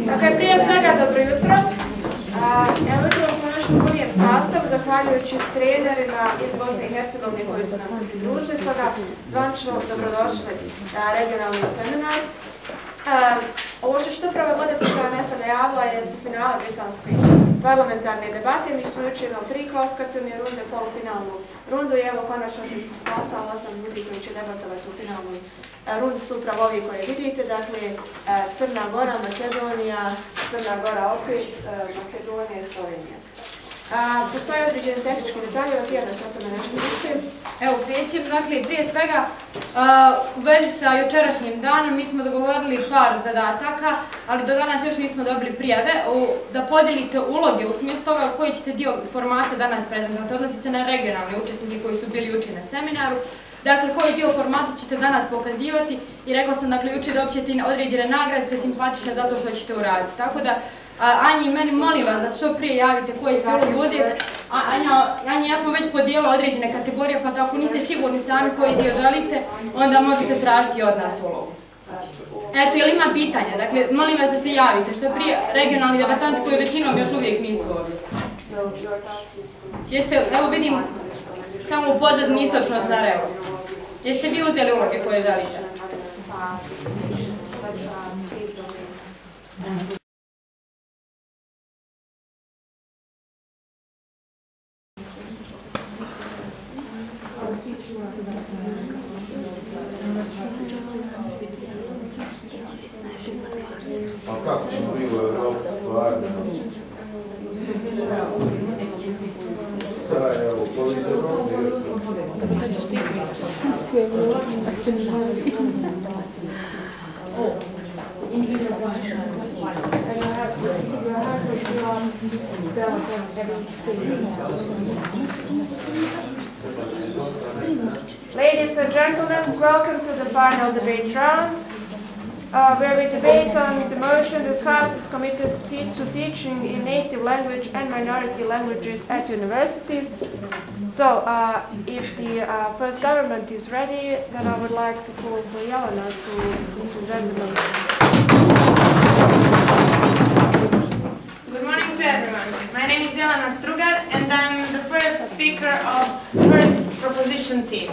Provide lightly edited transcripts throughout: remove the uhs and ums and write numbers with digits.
Dakle, prije svega dobro jutro. Evo jutro smo još u punijem sastavu, zahvaljujući trenerima iz Bosne i Hercegovine koji su nam se pridružili, stoga zvančno dobrodošli na regionalni seminar. Ovo što ćete upravo gledati, što vam ja sam najavila, su finale britanske parlamentarne debate. Mi smo jučer imali 3 kvalifikacione runde, polufinalnu rundu i evo konačno se ispostavilo 8 ljudi koji će debatovati u finalnoj rundi su upravo ovi koje vidite, dakle Crna Gora, Makedonija, Crna Gora opet, Makedonija i Slovenija. Postoje određene tehničke detalje, Tijana će o tome nešto misliti. Evo, krećem. Dakle, prije svega, u vezi sa jučerašnjim danom mi smo dogovorili par zadataka, ali do danas još nismo dobili prijave, da podijelite uloge u smislu toga koji ćete dio formata danas prezentovati. Odnosi se na regionalne učesnike koji su bili jučer na seminaru. Dakle, koji dio formata ćete danas pokazivati i rekla sam, dakle, jučer dobit ćete određene nagradice simpatične zato što ćete uraditi. Tako da, Anja i meni molim vas da što prije javite koji ste ulogi uzeti. Anja i ja smo već podijelili određene kategorije, pa ako niste sigurni sami koji dio želite, onda možete tražiti od nas ulogu. Eto, jel ima pitanja? Dakle, molim vas da se javite što prije regionalni debatanti koji većinom još uvijek nisu ovdje. Jeste, evo vidim, tamo u pozadini istočno Sarajevo. Jeste vi uzeli uloge koje želite? A kako ćemo mi u Evropi stvarno? Da, evo, koliko Ladies and gentlemen, welcome to the final debate round, where we debate on the motion this House is committed to teaching in native language and minority languages at universities. So, if the first government is ready, then I would like to call for Jelena to present the motion. Good morning to everyone. My name is Jelena Strugar and I'm the first speaker of first proposition team.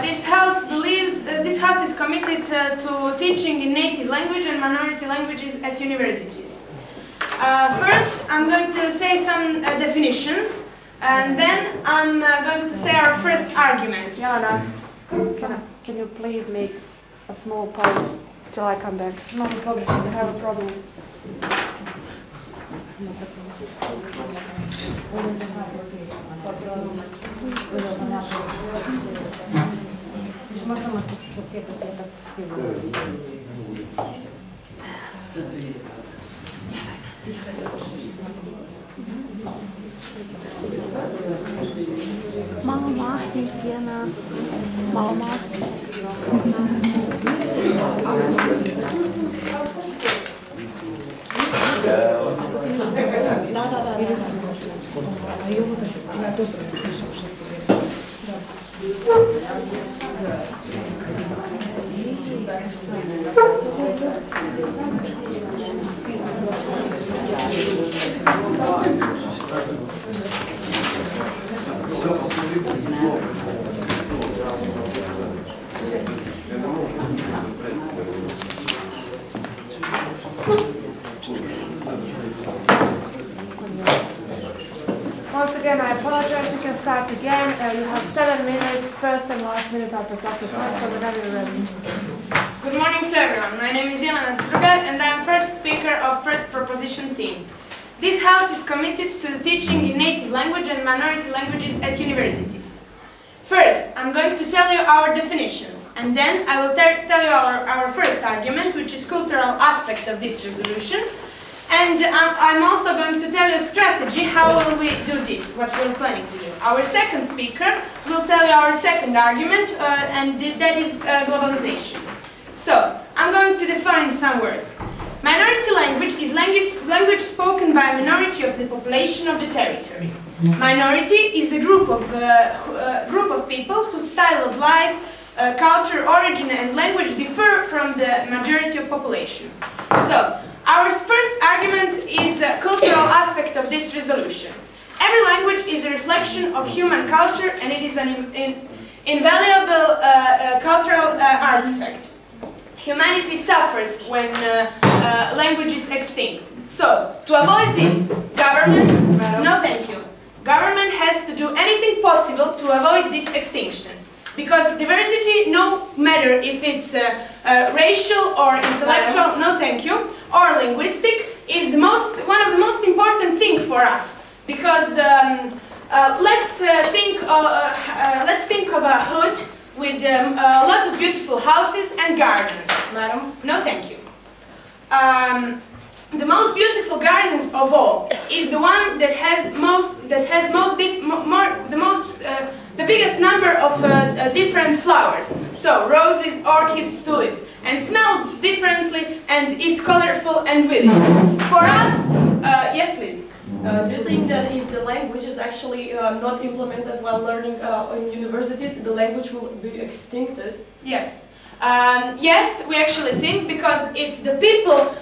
This house is committed to teaching in native language and minority languages at universities. First, I'm going to say some definitions, and then I'm going to say our first argument. Jelena, can you please make a small pause till I come back? No problem. I have a problem. Mama, Tijana, mama. Once again, I apologize. You can start again. You have 7 minutes. First and last minute are protected. So whenever you're ready. Good morning to everyone. My name is Jelena Strugar and I'm first speaker of first proposition team. This house is committed to teaching in native language and minority languages at universities. First, I'm going to tell you our definitions, and then I will tell you our first argument, which is cultural aspect of this resolution. And I'm also going to tell you a strategy, how will we do this, what we're planning to do. Our second speaker will tell you our second argument, and that is globalization. So, I'm going to define some words. Minority language is language spoken by a minority of the population of the territory. Minority is a group of people whose style of life, culture, origin and language differ from the majority of population. So, our first argument is the cultural aspect of this resolution. Every language is a reflection of human culture and it is an invaluable cultural artifact. Humanity suffers when language is extinct. So, to avoid this, government, no thank you, government has to do anything possible to avoid this extinction. Because diversity, no matter if it's racial or intellectual, no thank you, or linguistic, is one of the most important things for us. Because let's think of a hood with a lot of beautiful houses and gardens. Madam? No, thank you. The most beautiful gardens of all is the one that has the biggest number of different flowers. So roses, orchids, tulips, and smells differently, and it's colorful and vivid. For us, yes, please. Do you think that if the language is actually not implemented while learning in universities, the language will be extincted? Yes. Yes, we actually think, because if the people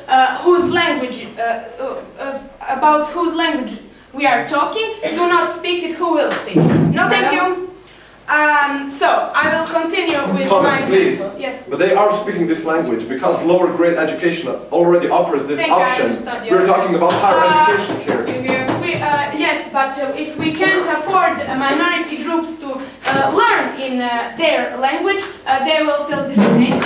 about whose language we are talking do not speak it, who will speak? No, thank you. So, I will continue with Comment, my please. example. Yes. But they are speaking this language because lower grade education already offers this option. We're talking about higher education here. Yes, but if we can't afford minority groups to learn in their language, they will feel discriminated.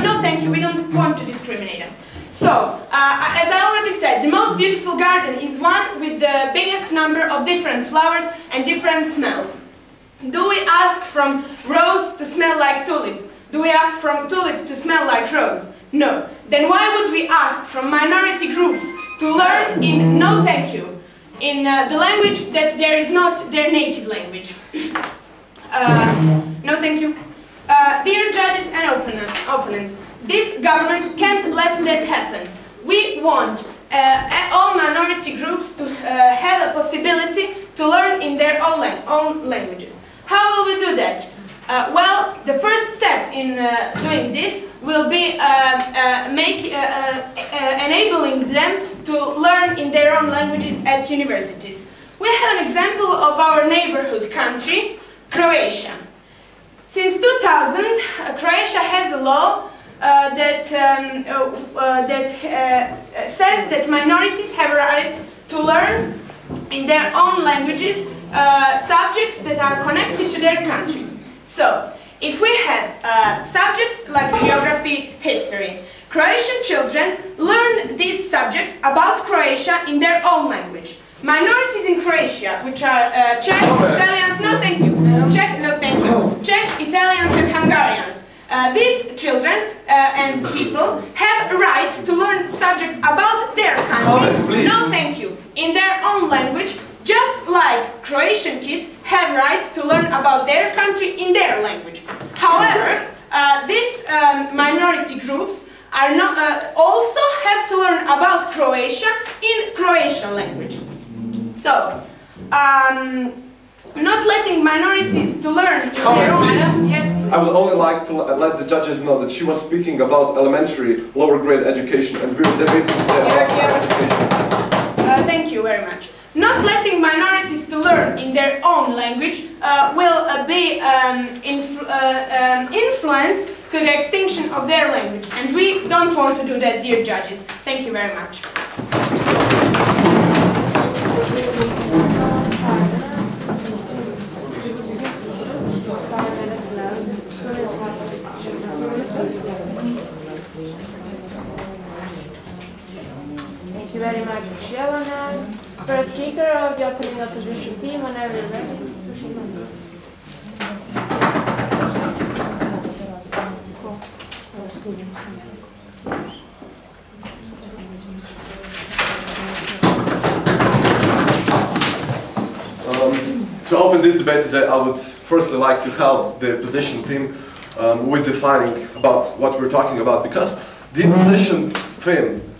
No, thank you, we don't want to discriminate them. So, as I already said, the most beautiful garden is one with the biggest number of different flowers and different smells. Do we ask from rose to smell like tulip? Do we ask from tulip to smell like rose? No. Then why would we ask from minority groups to learn in, no thank you, in the language that there is not their native language? No thank you. Dear judges and opponents, this government can't let that happen. We want all minority groups to have a possibility to learn in their own languages. How will we do that? Well, the first step in doing this will be enabling them to learn in their own languages at universities. We have an example of our neighborhood country, Croatia. Since 2000, Croatia has a law that says that minorities have a right to learn in their own languages subjects that are connected to their countries. So, if we have subjects like geography, history, Croatian children learn these subjects about Croatia in their own language. Minorities in Croatia, which are Czech, Italians, no thank you, Czech, no thank you, Czech, Italians and Hungarians. These children and people have a right to learn subjects about their country, no thank you, in their own language, just like Croatian kids have right to learn about their country in their language. However, these minority groups are not, also have to learn about Croatia in Croatian language. So, not letting minorities to learn in their own... Yes, I would only like to let the judges know that she was speaking about elementary, lower grade education, and we were debating today about higher education. Thank you very much. Not letting minorities to learn in their own language will be influence to the extinction of their language, and we don't want to do that, dear judges. Thank you very much. Thank you very much, Jelena. First speaker of the opening opposition team, whenever you're ready. To open this debate today, I would firstly like to help the opposition team with defining about what we're talking about, because the opposition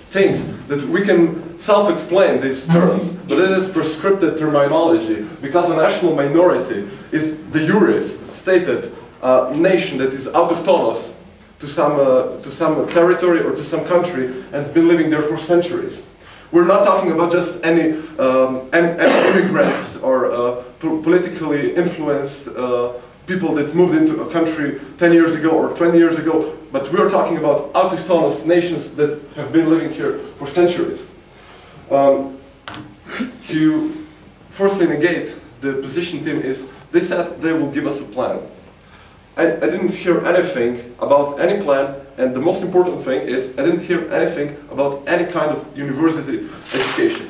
thinks that we can self-explain these terms, but it is prescriptive terminology, because a national minority is de jure stated nation that is autochthonous to some territory or to some country and has been living there for centuries. We're not talking about just any immigrants or politically influenced people that moved into a country 10 years ago or 20 years ago, but we're talking about autochthonous nations that have been living here for centuries. To firstly negate the position team is, they said they will give us a plan. I didn't hear anything about any plan, and the most important thing is I didn't hear anything about any kind of university education.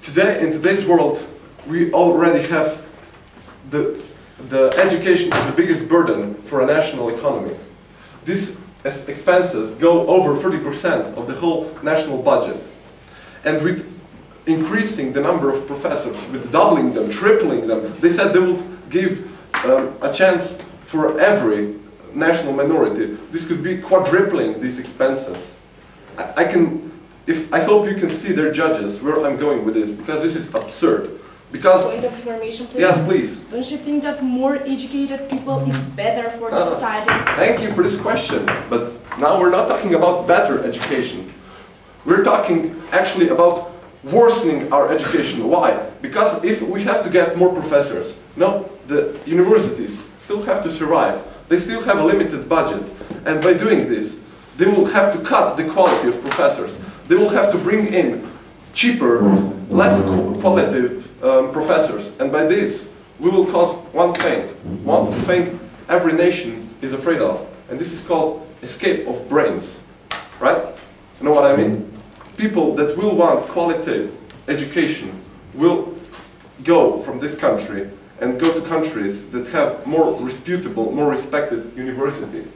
Today, in today's world, we already have the education is the biggest burden for a national economy. These expenses go over 30% of the whole national budget. And with increasing the number of professors, with doubling them, tripling them, they said they will give a chance for every national minority. This could be quadrupling these expenses. I hope you can see their judges where I'm going with this, because this is absurd. Because, point of information, please. Yes, please. Don't you think that more educated people is better for the society? Thank you for this question, but now we're not talking about better education. We're talking actually about worsening our education. Why? Because if we have to get more professors, no, the universities still have to survive. They still have a limited budget, and by doing this, they will have to cut the quality of professors. They will have to bring in cheaper, less qualitative professors, and by this, we will cause one thing every nation is afraid of, and this is called escape of brains, right? You know what I mean? People that will want qualitative education will go from this country and go to countries that have more reputable, more respected university.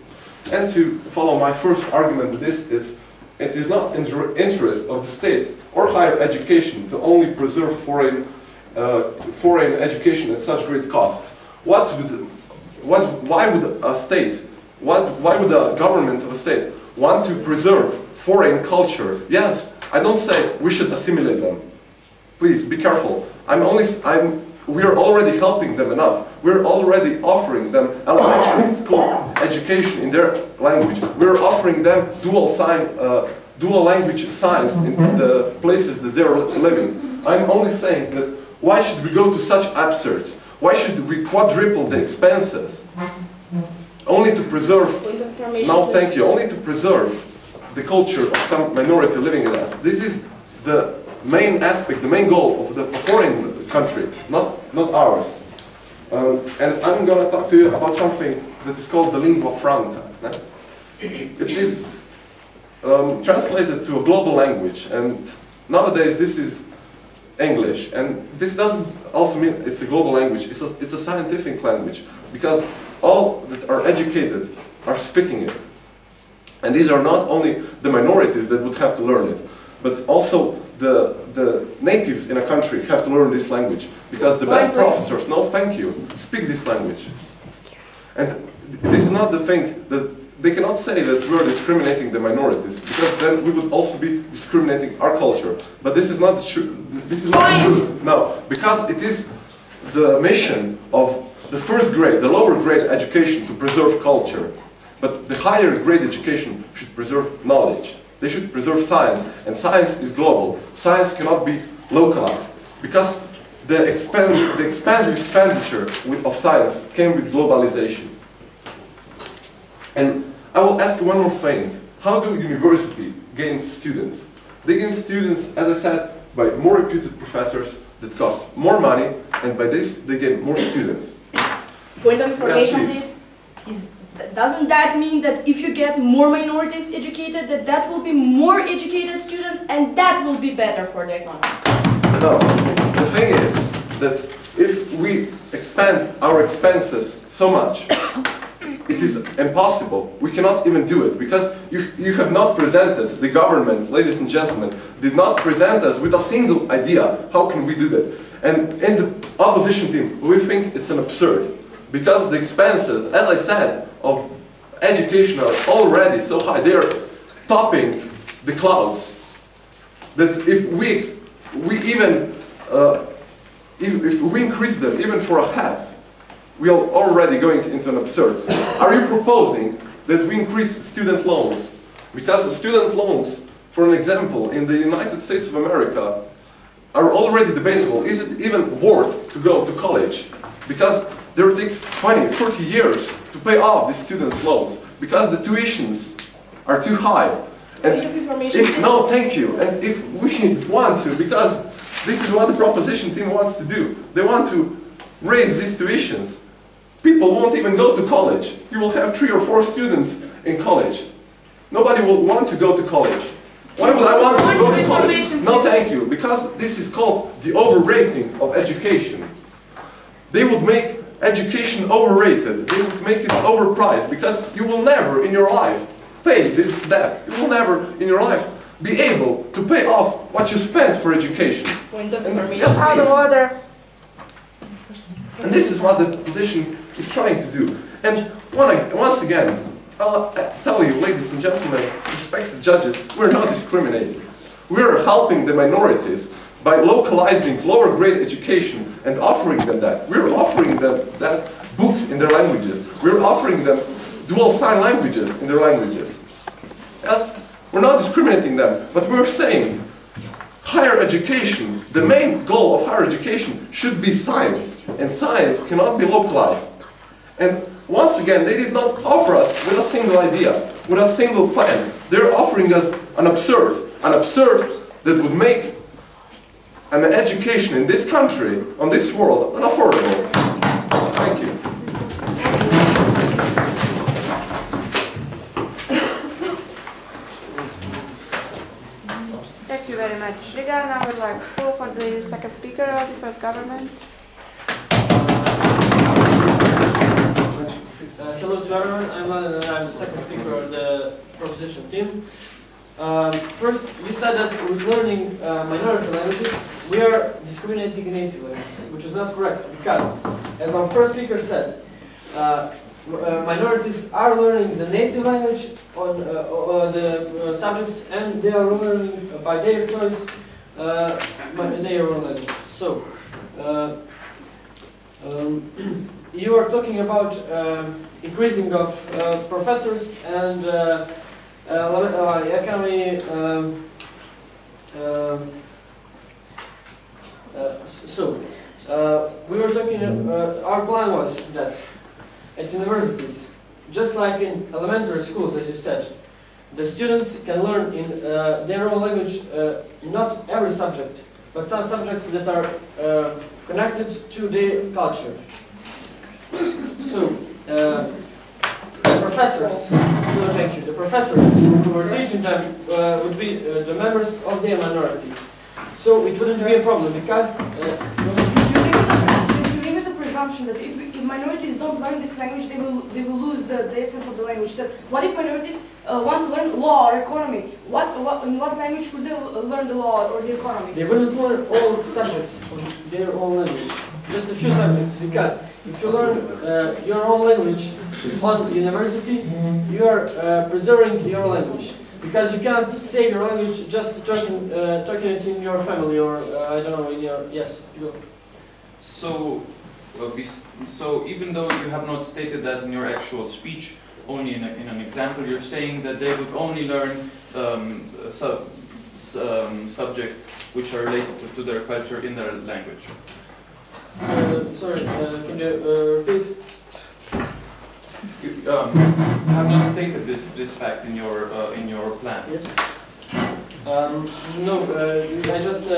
And to follow my first argument with this is, it is not in the interest of the state or higher education to only preserve foreign education at such great costs. Why would a state, why would a government of a state want to preserve foreign culture? Yes, I don't say we should assimilate them. Please be careful. We're already helping them enough. We're already offering them elementary school education in their language. We're offering them dual language science in the places that they're living. I'm only saying that why should we go to such absurds? Why should we quadruple the expenses? Only to preserve, only to preserve the culture of some minority living in us. This is the main aspect, the main goal of the foreign country, not ours. And I'm going to talk to you about something that is called the lingua franca. It is translated to a global language, and nowadays this is English, and this doesn't also mean it's a global language, it's a scientific language, because all that are educated are speaking it. And these are not only the minorities that would have to learn it, but also the natives in a country have to learn this language, because the best professors, no thank you, speak this language. And this is not the thing that they cannot say that we're discriminating the minorities, because then we would also be discriminating our culture. But this is not true. This is not true. No, because it is the mission of the first grade, the lower grade education, to preserve culture. But the higher grade education should preserve knowledge. They should preserve science, and science is global. Science cannot be localized, because the expensive expenditure of science came with globalization. And I will ask one more thing. How do university gain students? They gain students, as I said, by more reputed professors that cost more money, and by this they gain more students. Point of information, yes, please. Doesn't that mean that if you get more minorities educated, that will be more educated students, and that will be better for the economy? No. The thing is that if we expand our expenses so much, it is impossible. We cannot even do it, because you have not presented, the government, ladies and gentlemen, did not present us with a single idea. How can we do that? And in the opposition team, we think it's an absurd, because the expenses, as I said, of education are already so high. They are topping the clouds. That if we increase them even for a half, we are already going into an absurd. Are you proposing that we increase student loans? Because student loans, for an example, in the United States of America, are already debatable. Is it even worth to go to college? Because there takes 20, 30 years to pay off these student loans, because the tuitions are too high. And no, thank you. And if we want to, because this is what the proposition team wants to do, they want to raise these tuitions. People won't even go to college. You will have 3 or 4 students in college. Nobody will want to go to college. Why would I want to go to college? No, thank you. Because this is called the overrating of education. They would make education overrated. They would make it overpriced, because you will never in your life pay this debt. You will never in your life be able to pay off what you spent for education. Yes, Out of order. and this is what the position is trying to do. And once again, I'll tell you, ladies and gentlemen, respected judges, we're not discriminating. We're helping the minorities by localizing lower grade education and offering them that. We're offering them that books in their languages. We're offering them dual sign languages in their languages. Yes, we're not discriminating them, but we're saying higher education, the main goal of higher education should be science, and science cannot be localized. And once again, they did not offer us with a single idea, with a single plan. They're offering us an absurd that would make an education in this country, on this world, unaffordable. Thank you. Thank you very much. Rigan, I would like to call for the second speaker of the first government. Hello to everyone, I'm Mladen and I'm the second speaker of the proposition team. First, you said that with learning minority languages, we are discriminating native languages, which is not correct, because, as our first speaker said, minorities are learning the native language on the subjects, and they are learning by their choice their own language. So, you are talking about increasing of professors and economy. We were talking. Our plan was that at universities, just like in elementary schools, as you said, the students can learn in their own language, not every subject, but some subjects that are connected to their culture. So, the professors, no thank you, the professors who were teaching them would be the members of their minority. So it wouldn't be a problem, because Since you limit the presumption that if minorities don't learn this language, they will lose the essence of the language. That what if minorities want to learn law or economy? In what language would they learn the law or the economy? they wouldn't learn all subjects of their own language, just a few subjects, because if you learn your own language on university, you are preserving your language. Because you cannot say your language just talking it in your family, or I don't know, in your, yes, you go. So, so even though you have not stated that in your actual speech, only in an example, you're saying that they would only learn subjects which are related to their culture in their language. Sorry, can you repeat? You have not stated this fact in your plan. Yes. No, I just I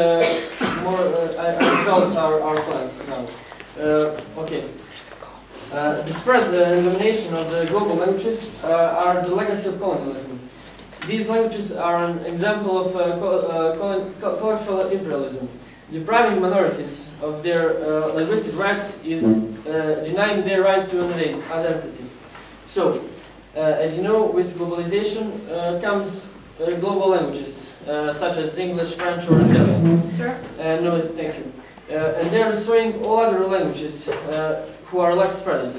felt our plans now. Okay. The spread and domination of the global languages are the legacy of colonialism. These languages are an example of cultural imperialism. Depriving minorities of their linguistic rights is denying their right to an identity. So, as you know, with globalization comes global languages, such as English, French, or Italian. Sir? No, thank you. And they are destroying all other languages who are less spread.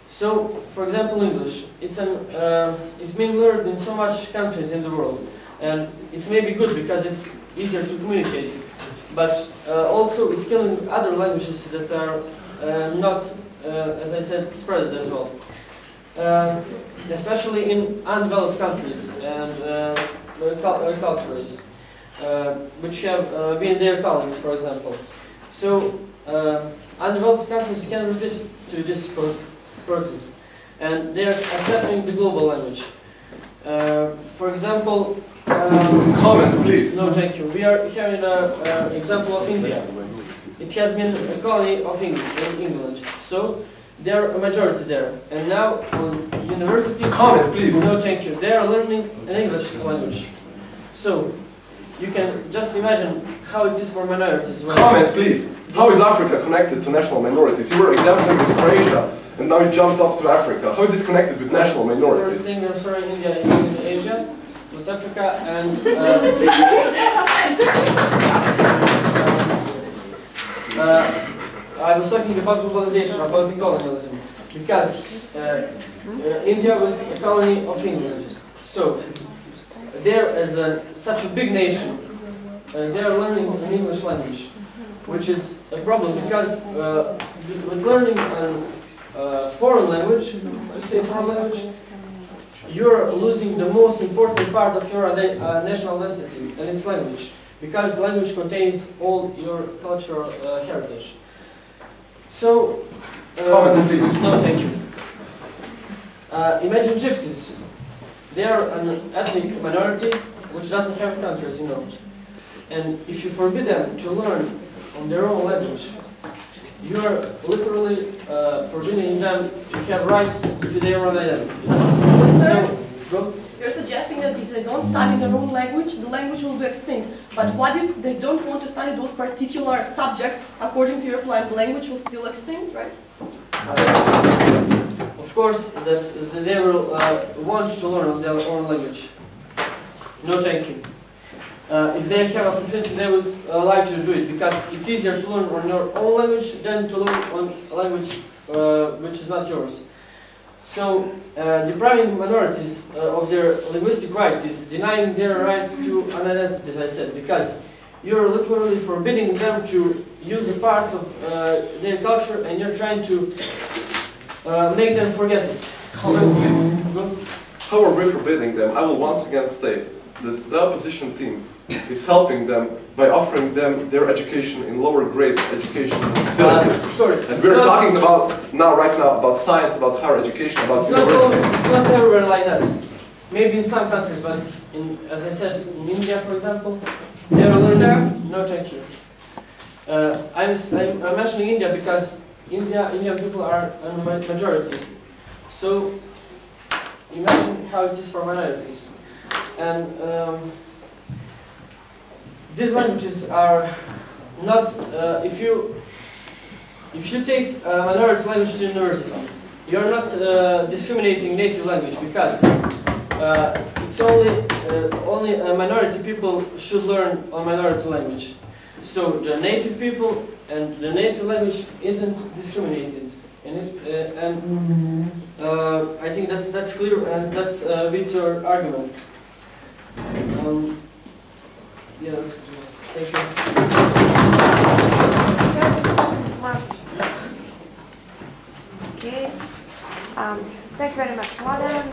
So, for example, English. It's being learned in so much countries in the world, and it's maybe good because it's easier to communicate. But also, it's killing other languages that are not as I said, spread as well. Especially in undeveloped countries and cultures, which have been their colleagues, for example. So, undeveloped countries can resist to this process, and they are accepting the global language. For example, comments, please. No, thank you. We are having an example of India. It has been a colony of England, so they are a majority there. And now on universities, comments, please. No, thank you. They are learning an English language. So you can just imagine how it is for minorities. Comments, please. How is Africa connected to national minorities? You were examining with Croatia, and now you jumped off to Africa. How is this connected with national minorities? First thing, I'm sorry, India is in Asia, with Africa, and I was talking about globalization, about colonialism, because India was a colony of England. So there, as such a big nation, they are learning an English language, which is a problem because with learning a foreign language, to say foreign language, you're losing the most important part of your national identity, and it's language, because language contains all your cultural heritage. So, comment, please. No, thank you. Imagine gypsies. They are an ethnic minority which doesn't have countries, you know. And if you forbid them to learn on their own language, you are literally forbidding them to have rights to their own identity. So, you're suggesting that if they don't study their own language, the language will be extinct. But what if they don't want to study those particular subjects? According to your plan, the language will still extinct, right? Of course, that they will want to learn their own language. No, thank you. If they have a opportunity, they would like to do it because it's easier to learn on your own language than to learn on a language which is not yours. So, depriving minorities of their linguistic right is denying their right to an identity, as I said, because you're literally forbidding them to use a part of their culture and you're trying to make them forget it. How are we forbidding them? I will once again state that the opposition team is helping them by offering them their education in lower grade education facilities. Sorry. And we're talking about right now about science, about higher education, about universities. It's not everywhere like that. Maybe in some countries, but as I said, in India, for example, they are learning. No, thank you. I'm mentioning India because Indian people are a majority. So imagine how it is for minorities. And these languages are not, if you take a minority language to university, you're not discriminating native language because it's only a minority people should learn a minority language. So the native people and the native language isn't discriminated. And I think that's clear and that's with your argument. Yeah, thank you. Okay. Thank you very much, Mladen.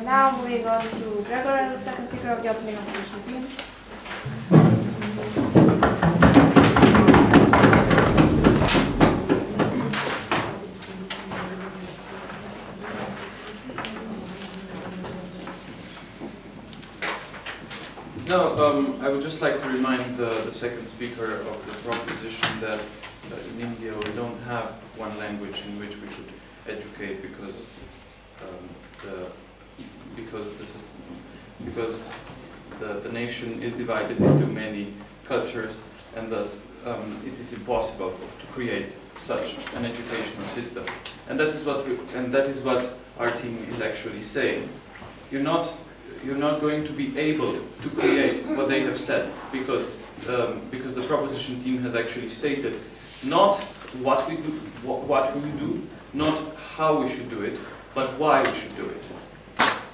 Now moving on to Gregor, the second speaker of the opening opposition team. No, I would just like to remind the second speaker of the proposition that in India we don't have one language in which we could educate because the nation is divided into many cultures, and thus it is impossible to create such an educational system. And that is what our team is actually saying. You're not going to be able to create what they have said because the proposition team has actually stated not what we do, not how we should do it, but why we should do it.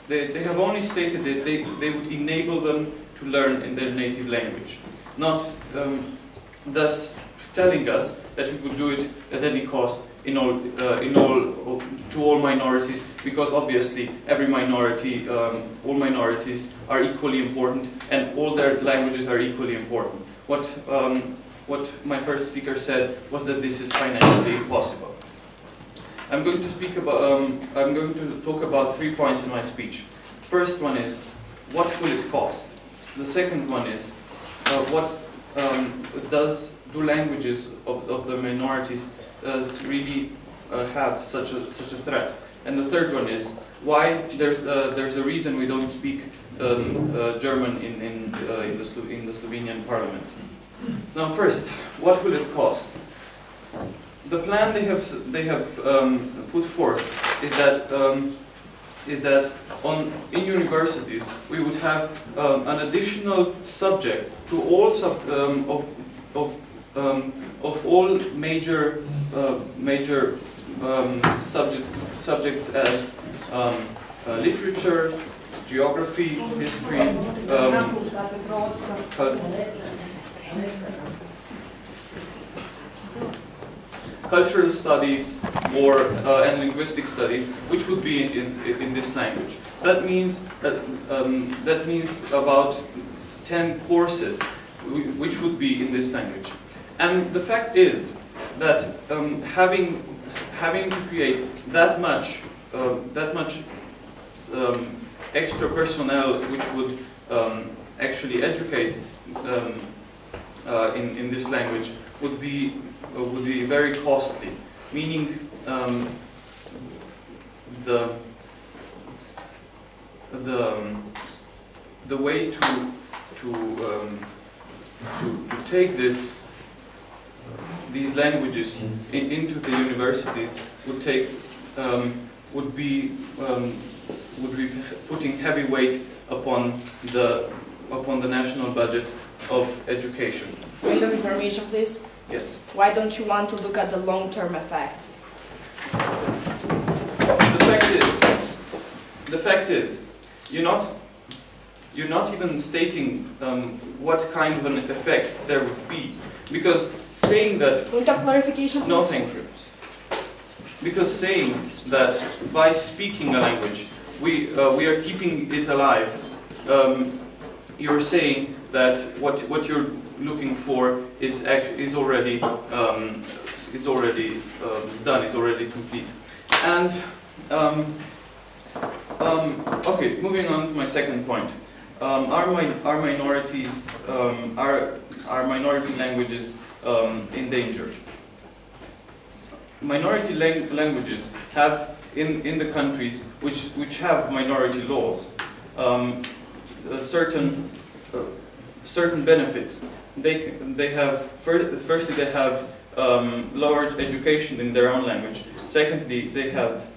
They have only stated that they would enable them to learn in their native language, not thus telling us that we would do it at any cost to all minorities, because obviously every minority, all minorities are equally important, and all their languages are equally important. What my first speaker said was that this is financially impossible. I'm going to talk about 3 points in my speech. First one is, what will it cost? The second one is, do languages of the minorities really have such a threat? And the third one is, why there's a reason we don't speak German in the Slovenian parliament. Now, first, what will it cost? The plan they have put forth is that in universities we would have an additional subject to all of all major subjects as literature, geography, history, cultural studies, and linguistic studies, which would be in this language. That means about 10 courses which would be in this language. And the fact is that having to create that much extra personnel which would actually educate in this language would be very costly. Meaning the way to take these languages into the universities would be putting heavy weight upon the national budget of education. Point of information, please. Yes. Why don't you want to look at the long-term effect? The fact is, you're not even stating what kind of an effect there would be, because saying that. Point of clarification, please. No, thank you. Because saying that by speaking a language we are keeping it alive. You're saying that what you're looking for is already done, is already complete. And okay, moving on to my second point. Are minorities are minority languages endangered? Minority languages have in the countries which have minority laws certain benefits. They have firstly they have lower education in their own language. Secondly, they have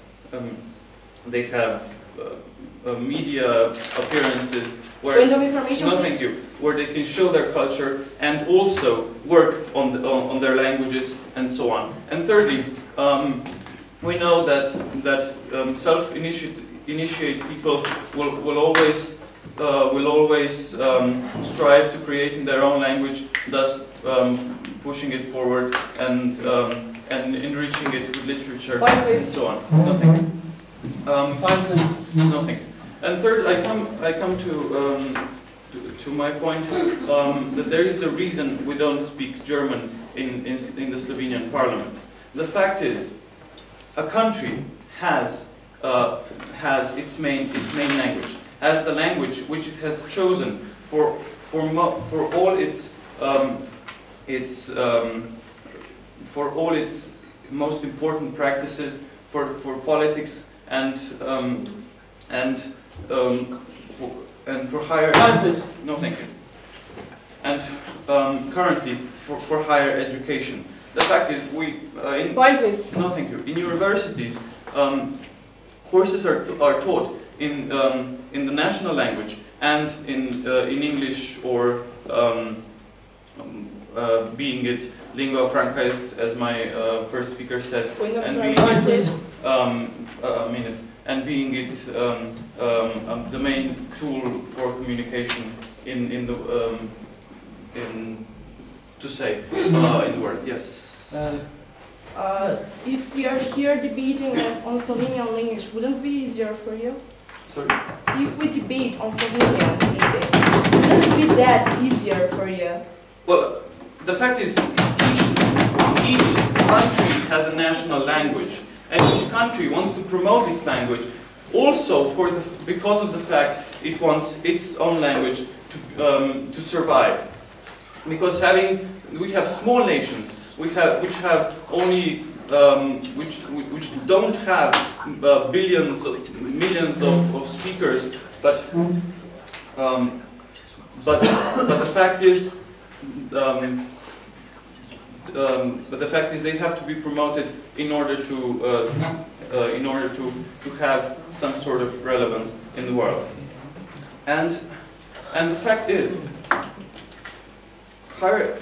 media appearances where where they can show their culture and also work on their languages and so on. And thirdly, we know that self-initiate people will always strive to create in their own language, thus pushing it forward and enriching it with literature and so on. Nothing. Nothing. And third, I come to my point that there is a reason we don't speak German in the Slovenian parliament. The fact is, a country has its main language, has the language which it has chosen for all its most important practices, for politics and for higher. No, thank you. And currently for higher education. The fact is, no, thank you. In universities, courses are taught in the national language and in English, or being it lingua franca, as my first speaker said, and being it the main tool for communication in the world. Yes. If we are here debating on Slovenian language, wouldn't it be easier for you? Sorry? If we debate on Slovenian language, wouldn't it be that easier for you? Well, the fact is, each country has a national language, and each country wants to promote its language, also because of the fact it wants its own language to survive. Because we have small nations, which don't have millions of speakers, but the fact is. But the fact is, they have to be promoted in order to have some sort of relevance in the world. And the fact is, higher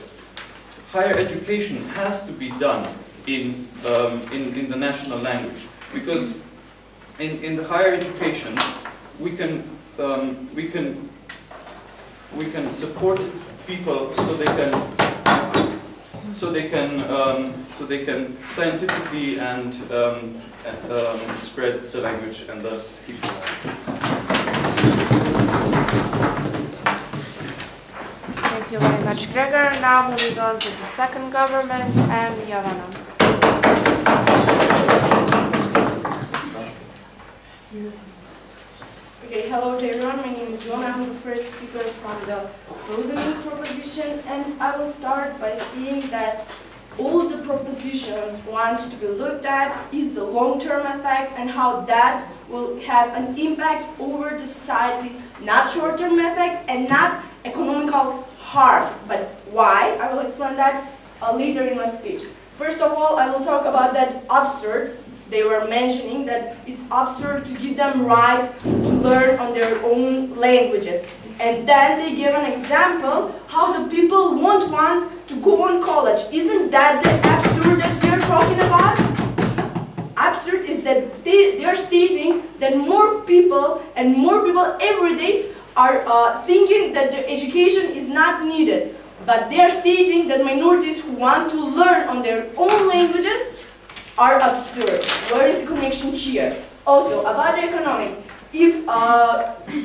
education has to be done in the national language, because in the higher education we can support people so they can scientifically and spread the language and thus keep it alive. Thank you very much, Gregor. Now moving on to the second government, and Jovana. Okay, hello to everyone. My name is Jovana. I'm the first speaker from the Rosenberg proposition, and I will start by saying that all the propositions wants to be looked at is the long-term effect and how that will have an impact over the society, not short-term effects and not economical harms. But why? I will explain that later in my speech. First of all, I will talk about that absurd. They were mentioning that it's absurd to give them right to learn on their own languages. And then they give an example how the people won't want to go on college. Isn't that the absurd that we are talking about? Absurd is that they are stating that more people every day are thinking that the education is not needed. But they are stating that minorities who want to learn on their own languages are absurd. Where is the connection here? Also, about the economics. If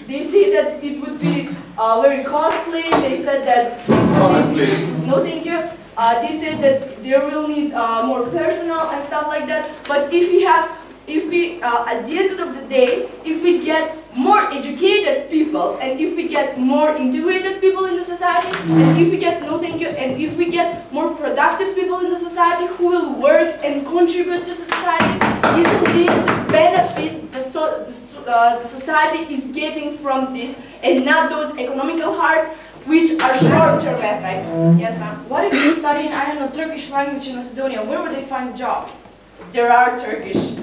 they say that it would be very costly, they said that... No, thank you. They said that they will need more personnel and stuff like that. But if we at the end of the day, if we get more educated people, and if we get more integrated people in the society, and if we get, no thank you, and if we get more productive people in the society who will work and contribute to society, isn't this the benefit the society is getting from this, and not those economical harms which are short-term effect? Yes, ma'am. What if they study in, I don't know, Turkish language in Macedonia? Where would they find a job? There are Turkish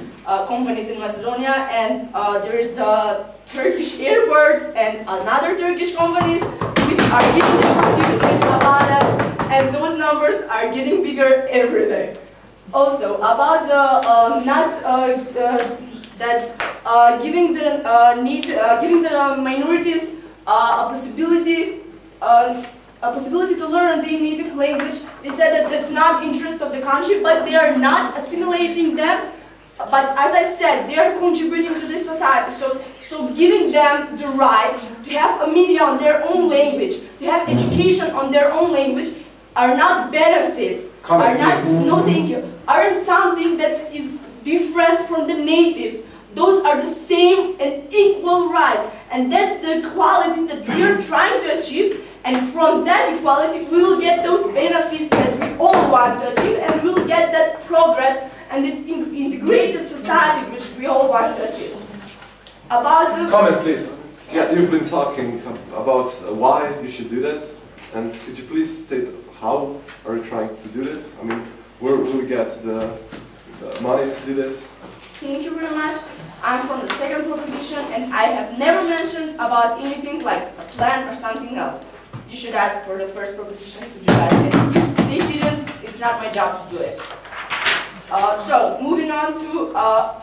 companies in Macedonia, and there is the Turkish airport and another Turkish companies which are giving them activities about it, and those numbers are getting bigger every day. Also, about the giving the minorities a possibility to learn their native language. They said that that's not interest of the country, but they are not assimilating them. But as I said, they are contributing to this society. So giving them the right to have a media on their own language, to have education on their own language, are not benefits. No, thank you. Aren't something that is different from the natives. Those are the same and equal rights, and that's the equality that we are trying to achieve. And from that equality, we will get those benefits that we all want to achieve, and we will get that progress and the integrated society which we all want to achieve. About the... Comment, please. Yes, you've been talking about why you should do this, and could you please state how are you trying to do this? I mean, where will we get the money to do this? Thank you very much. I'm from the second proposition, and I have never mentioned about anything like a plan or something else. You should ask for the first proposition to do that. And if they didn't, it's not my job to do it. So, moving on to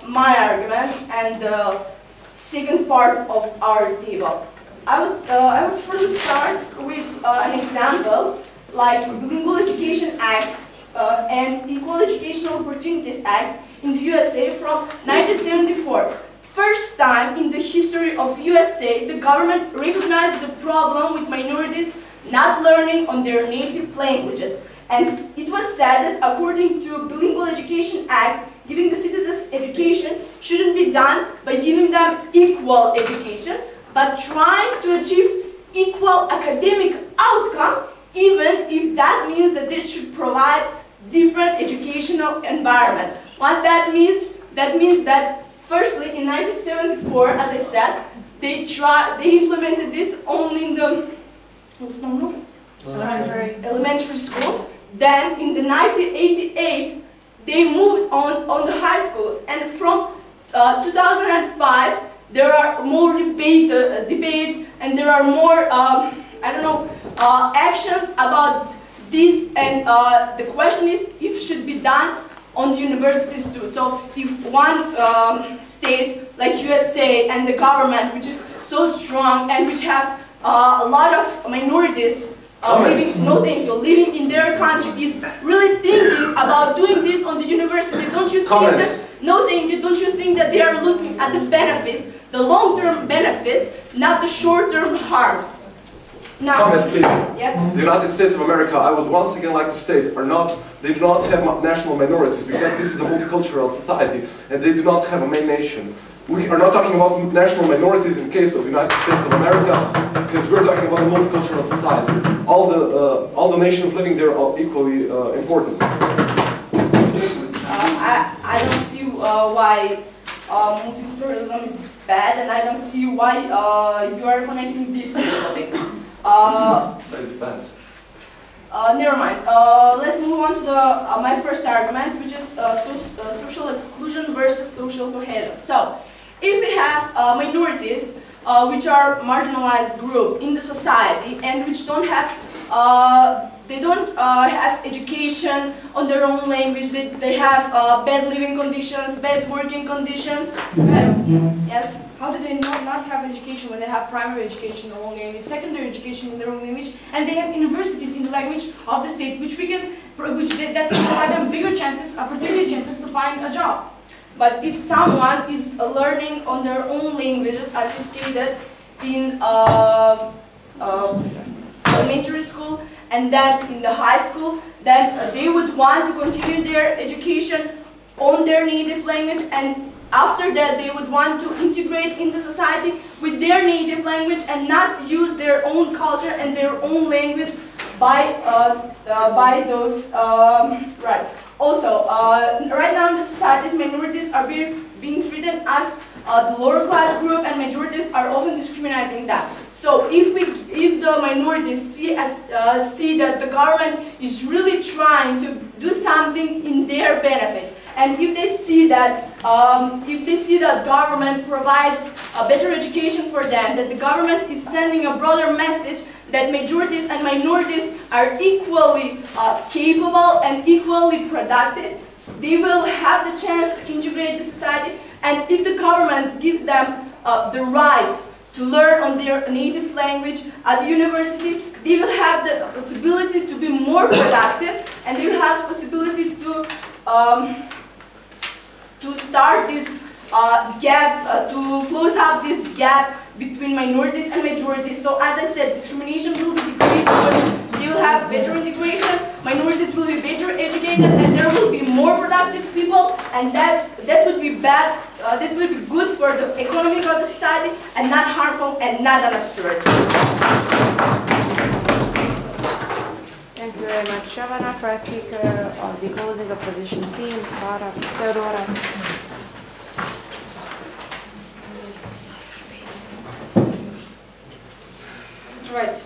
my argument and the second part of our table. I would first start with an example, like Bilingual Education Act and Equal Educational Opportunities Act in the USA from 1974. First time in the history of USA, the government recognized the problem with minorities not learning on their native languages. And it was said that according to Bilingual Education Act, giving the citizens education shouldn't be done by giving them equal education, but trying to achieve equal academic outcome, even if that means that they should provide different educational environment. What that means that firstly in 1974, as I said, they implemented this only in the elementary school. Then in the 1988, they moved on the high schools, and from 2005 there are more debates, and there are more actions about this, and the question is if it should be done on the universities too. So if one state like USA and the government, which is so strong and which have a lot of minorities living in their country, is really thinking about doing this on the university, don't you think that, don't you think that they are looking at the benefits, the long-term benefits, not the short-term harms? Now, Comment, please. Yes? The United States of America, I would once again like to state, they do not have national minorities, because this is a multicultural society and they do not have a main nation. We are not talking about national minorities in case of the United States of America, because we're talking about a multicultural society. All the nations living there are equally important. I don't see why multiculturalism is bad, and I don't see why you are connecting these to the topic. It's bad. Never mind. Let's move on to my first argument, which is social exclusion versus social cohesion. So, if we have minorities, which are marginalized group in the society and which don't have education on their own language, they have bad living conditions, bad working conditions. Yes. How do they not have education when they have primary education in their own language, secondary education in their own language, and they have universities in the language of the state, that can provide them bigger chances, opportunity chances to find a job? But if someone is learning on their own languages, as you stated, in elementary school and then in the high school, then they would want to continue their education on their native language, and after that they would want to integrate in the society with their native language and not use their own culture and their own language by those right. Also, right now in the societies, minorities are being treated as the lower class group, and majorities are often discriminating them. So if the minorities see that the government is really trying to do something in their benefit, and if they see that government provides a better education for them, that the government is sending a broader message that majorities and minorities are equally capable and equally productive, they will have the chance to integrate the society. And if the government gives them the right to learn on their native language at the university, they will have the possibility to be more productive, and they will have the possibility to start this gap, to close up this gap between minorities and majorities. So as I said, discrimination will be decreased because they will have better integration, minorities will be better educated, and there will be more productive people, and that would be bad, that would be good for the economy of the society, and not harmful and not an absurd. Thank you very much, Shavana. First speaker of the closing opposition team, Sara Teodora. Right.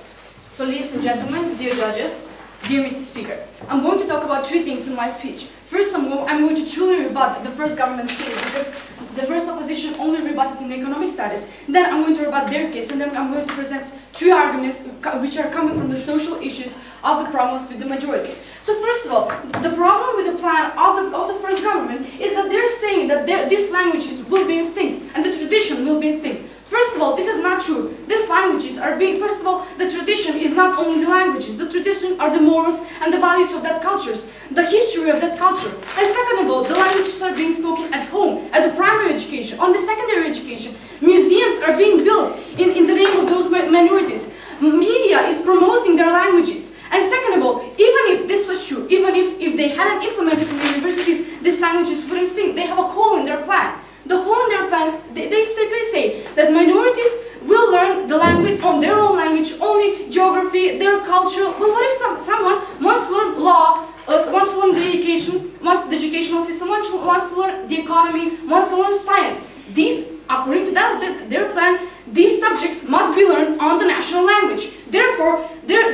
So, ladies and gentlemen, dear judges, dear Mr. Speaker, I'm going to talk about three things in my speech. First, I'm going to truly rebut the first government's case, because the first opposition only rebutted in economic studies. Then I'm going to rebut their case, and then I'm going to present three arguments which are coming from the social issues of the problems with the majorities. So first of all, the problem with the plan of the first government is that they're saying that these languages will be extinct and the tradition will be extinct. First of all, this is not true. These languages are being, first of all, the tradition is not only the languages, the tradition are the morals and the values of that cultures, the history of that culture. And second of all, the languages are being spoken at home, at the primary education, on the secondary education. Museums are being built in the name of those minorities. Media is promoting their languages. And second of all, even if this was true, even if they hadn't implemented in the universities, these languages wouldn't sting. They have a hole in their plan. The hole in their plans, they strictly say that minorities will learn the language on their own language, only geography, their culture. Well, what if someone wants to learn law, wants to learn the education, wants the educational system, wants to learn the economy, wants to learn science? These, according to their plan, these subjects must be learned on the national language. Therefore, their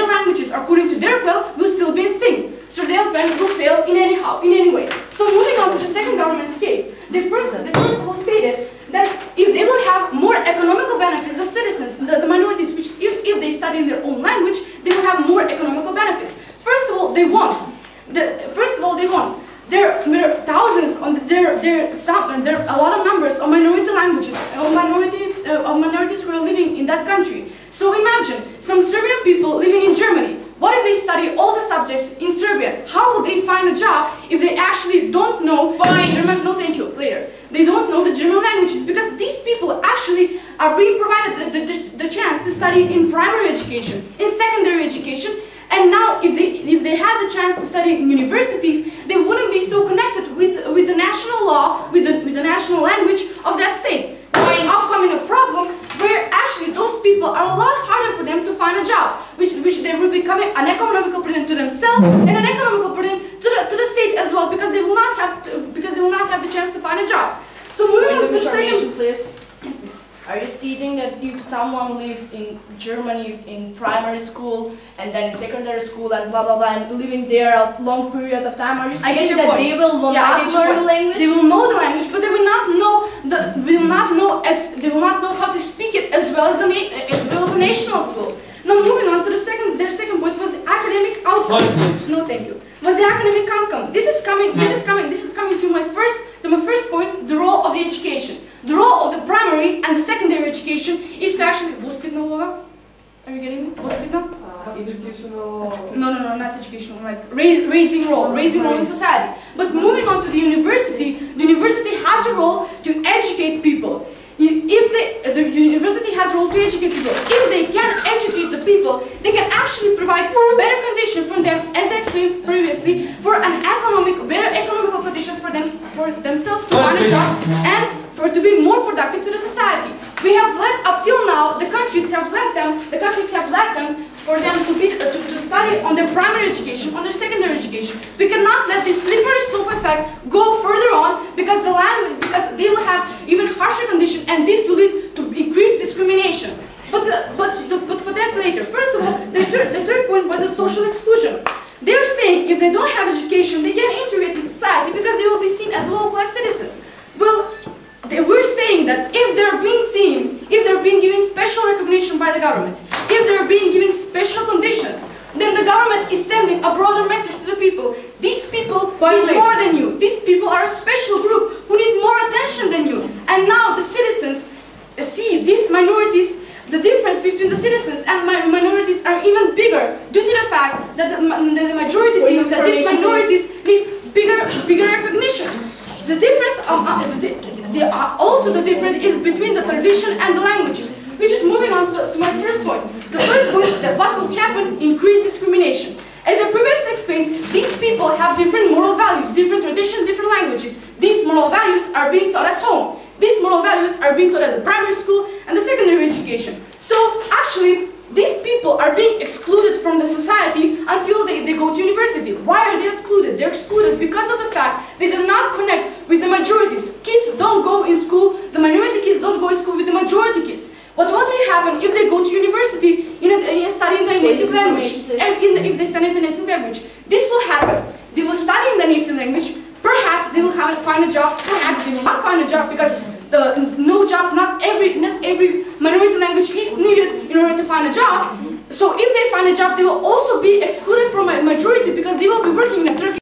languages, according to their plan, will still be extinct. So their plan will fail in any way. So moving on to the second government's case, they first of all stated that if they will have more economical benefits, the citizens, the minorities, which if they study in their own language, they will have more economical benefits. First of all, they want. There are thousands there are a lot of numbers of minority languages, of minorities who are living in that country. So imagine some Serbian people living in Germany. What if they study all the subjects in Serbian? How will they find a job if they actually don't know German? No, thank you. Later. They don't know the German languages, because these people actually are being provided the chance to study in primary education, in secondary education. And now, if they had the chance to study in universities, they wouldn't be so connected with the national law, with the national language of that state. There is upcoming a problem where actually those people are a lot harder for them to find a job, which they will become an economical burden to themselves and an economical burden to the state as well, because they will not have the chance to find a job. So moving on to the second, please. Are you stating that if someone lives in Germany in primary school and then in secondary school and blah blah blah and living there a long period of time, are you stating that they will not learn the language? They will know the language, but they will not know how to speak it as well as the national school. Now moving on to their second point was the academic outcome. No, thank you. Was the academic outcome? This is coming to my first point, the role of the education. The role of the primary and the secondary education is to actually... Are you getting me? Educational... No, not educational, like raising role in society. But moving on to the university has a role to educate people. If the university has a role to educate people, if they can educate the people, they can actually provide a better condition for them, as I explained previously, for better economical conditions for themselves to find a job and to be more productive to the society. We have up till now, the countries have let them for them to study on their primary education, on their secondary education. We cannot let this slippery slope effect go further on, because they will have even harsher conditions, and this will lead to increased discrimination. But for that later. First of all, the third point was the social exclusion. They're saying if they don't have education, they can't integrate in society because they will be seen as low-class citizens. Well, we're saying that if they're being given special recognition by the government, if they're being given special conditions, then the government is sending a broader message to the people. These people need more than you. These people are a special group who need more attention than you. And now the citizens see these minorities, the difference between the citizens and minorities are even bigger due to the fact that the majority thinks that these minorities need bigger recognition. The difference, also the difference is between the tradition and the languages, which is moving on to my first point. The first point, that what will happen, increased discrimination. As I previously explained, these people have different moral values, different tradition, different languages. These moral values are being taught at home. These moral values are being taught at the primary school and the secondary education. So actually, these people are being excluded from the society until they go to university. Why are they excluded? They're excluded because of the fact they do not connect with the majorities. Kids don't go in school, the minority kids don't go in school with the majority kids. But what will happen if they go to university studying their native language? And if they study the native language, this will happen. They will study in the native language. Perhaps they will find a job. Perhaps they will not find a job because not every minority language is needed in order to find a job. So if they find a job, they will also be excluded from a majority because they will be working in a Turkish.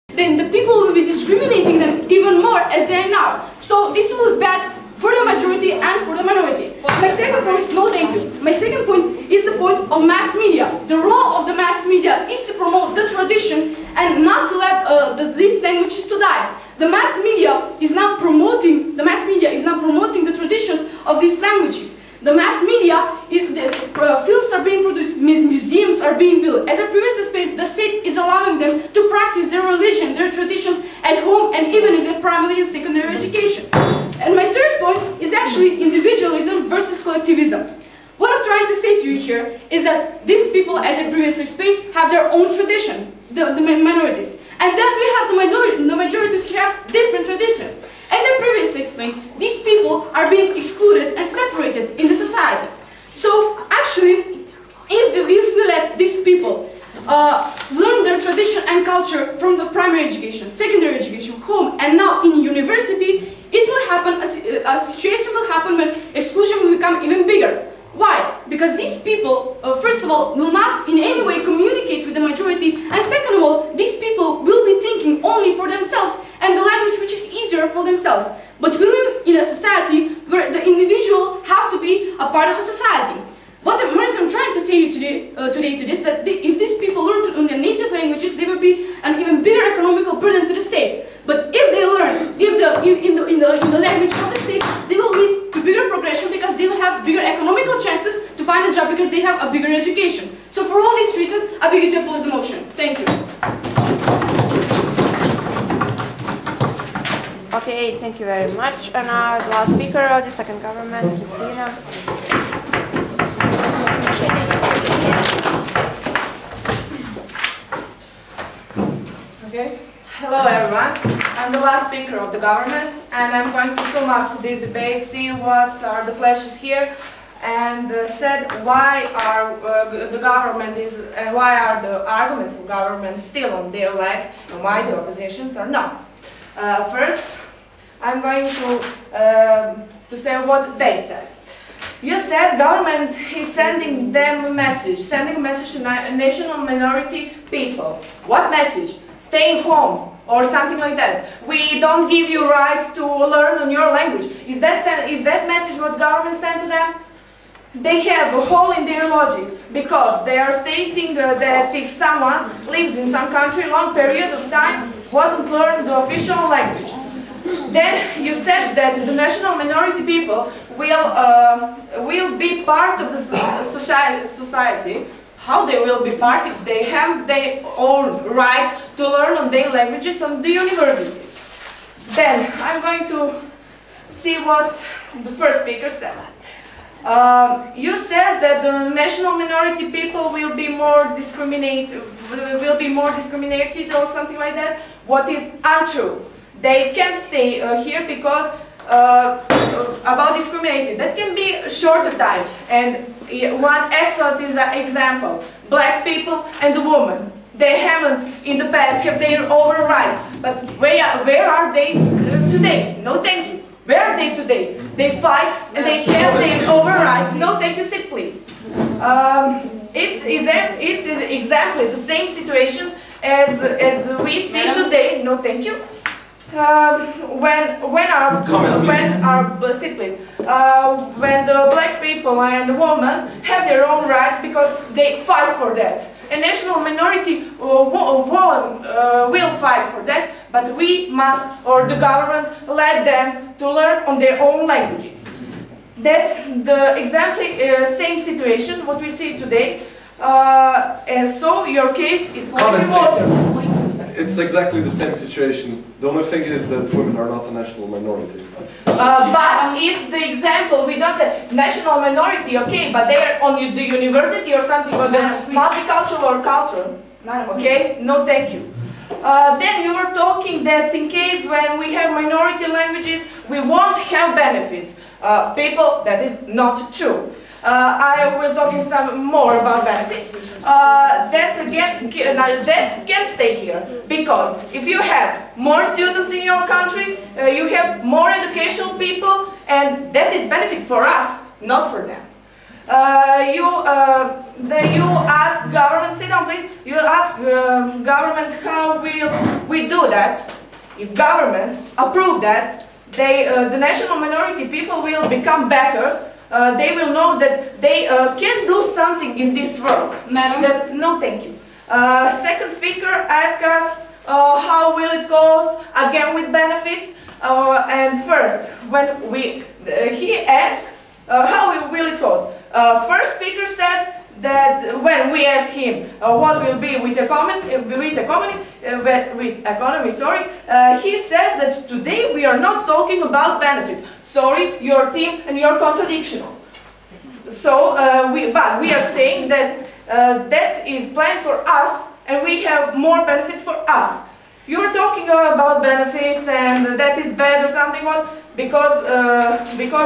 Then the people will be discriminating them even more as they are now. So this will be bad for the majority and for the minority. My second point, no thank you. My second point is the point of mass media. The role of the mass media is to promote the tradition and not to let these languages to die. The mass media is now promoting the traditions of these languages. The mass media is films are being produced, museums are being built. As I previously said, the state is allowing them to practice their religion, their traditions at home and even in their primary and secondary education. And my third point is actually individualism versus collectivism. What I'm trying to say to you here is that these people, as I previously explained, have their own tradition, the minorities. And then we have the majorities who have different traditions. As I previously explained, these people are being excluded and separated in the society. So actually, if we let these people learn their tradition and culture from the primary education, secondary education, home, and now in university, it will happen, a situation will happen when exclusion will become even bigger. Why? Because these people, first of all, will not in any way communicate with the majority, and second of all, these people will be thinking only for themselves and the language which is easier for themselves. But we live in a society where the individual have to be a part of a society. What I'm trying to say today to this, that if these people learn their native languages, they will be an even bigger economical burden to the state. But if they learn in the language of the state, they will lead to bigger progression because they will have bigger economical chances to find a job because they have a bigger education. So for all these reasons, I beg you to oppose the motion. Thank you. Okay, thank you very much. And our last speaker of the second government, Christina. Okay. Hello everyone. I'm the last speaker of the government, and I'm going to sum up this debate, see what are the clashes here, and said why are the government is and why are the arguments of government still on their legs, and why the oppositions are not. First, I'm going to say what they said. You said government is sending them a message to national minority people. What message? Staying home or something like that. We don't give you right to learn on your language. Is that message what government sent to them? They have a hole in their logic because they are stating that if someone lives in some country a long period of time, wasn't learn the official language. Then you said that the national minority people will be part of the society. How they will be part if they have their own right to learn on their languages on the universities? Then I'm going to see what the first speaker said. You said that the national minority people will be more discriminated or something like that. What is untrue? They can stay here because about discriminated. That can be a shorter time. And one excellent example: black people and the women. They haven't in the past have their own rights. But where are they today? No, thank you. Where are they today? They fight and they have their own rights. No, thank you. Sit, please. It's exactly the same situation as we see today. No, thank you. When the black people and the women have their own rights because they fight for that. A national minority will fight for that, but we must, or the government, let them to learn on their own languages. That's the exactly same situation what we see today, and so your case is like water. It's exactly the same situation. The only thing is that women are not a national minority. But it's the example, we don't say national minority, okay, but they're on the university or something, or the multicultural or culture. Okay? No, thank you. Then you were talking that in case when we have minority languages, we won't have benefits. People, that is not true. I will talk some more about benefits. That can stay here, because if you have more students in your country, you have more educational people, and that is benefit for us, not for them. Then you ask government, sit down please, you ask government how will we do that. If government approve that, the national minority people will become better. They will know that they can do something in this world. Madam? No, thank you. Second speaker asked us how will it cost, again with benefits. And first, when he asked how will it cost. First speaker says that when we ask him what will be with economy, he says that today we are not talking about benefits. Sorry, your team and your contradiction. So, but we are saying that that is planned for us, and we have more benefits for us. You were talking about benefits and that is bad or something, because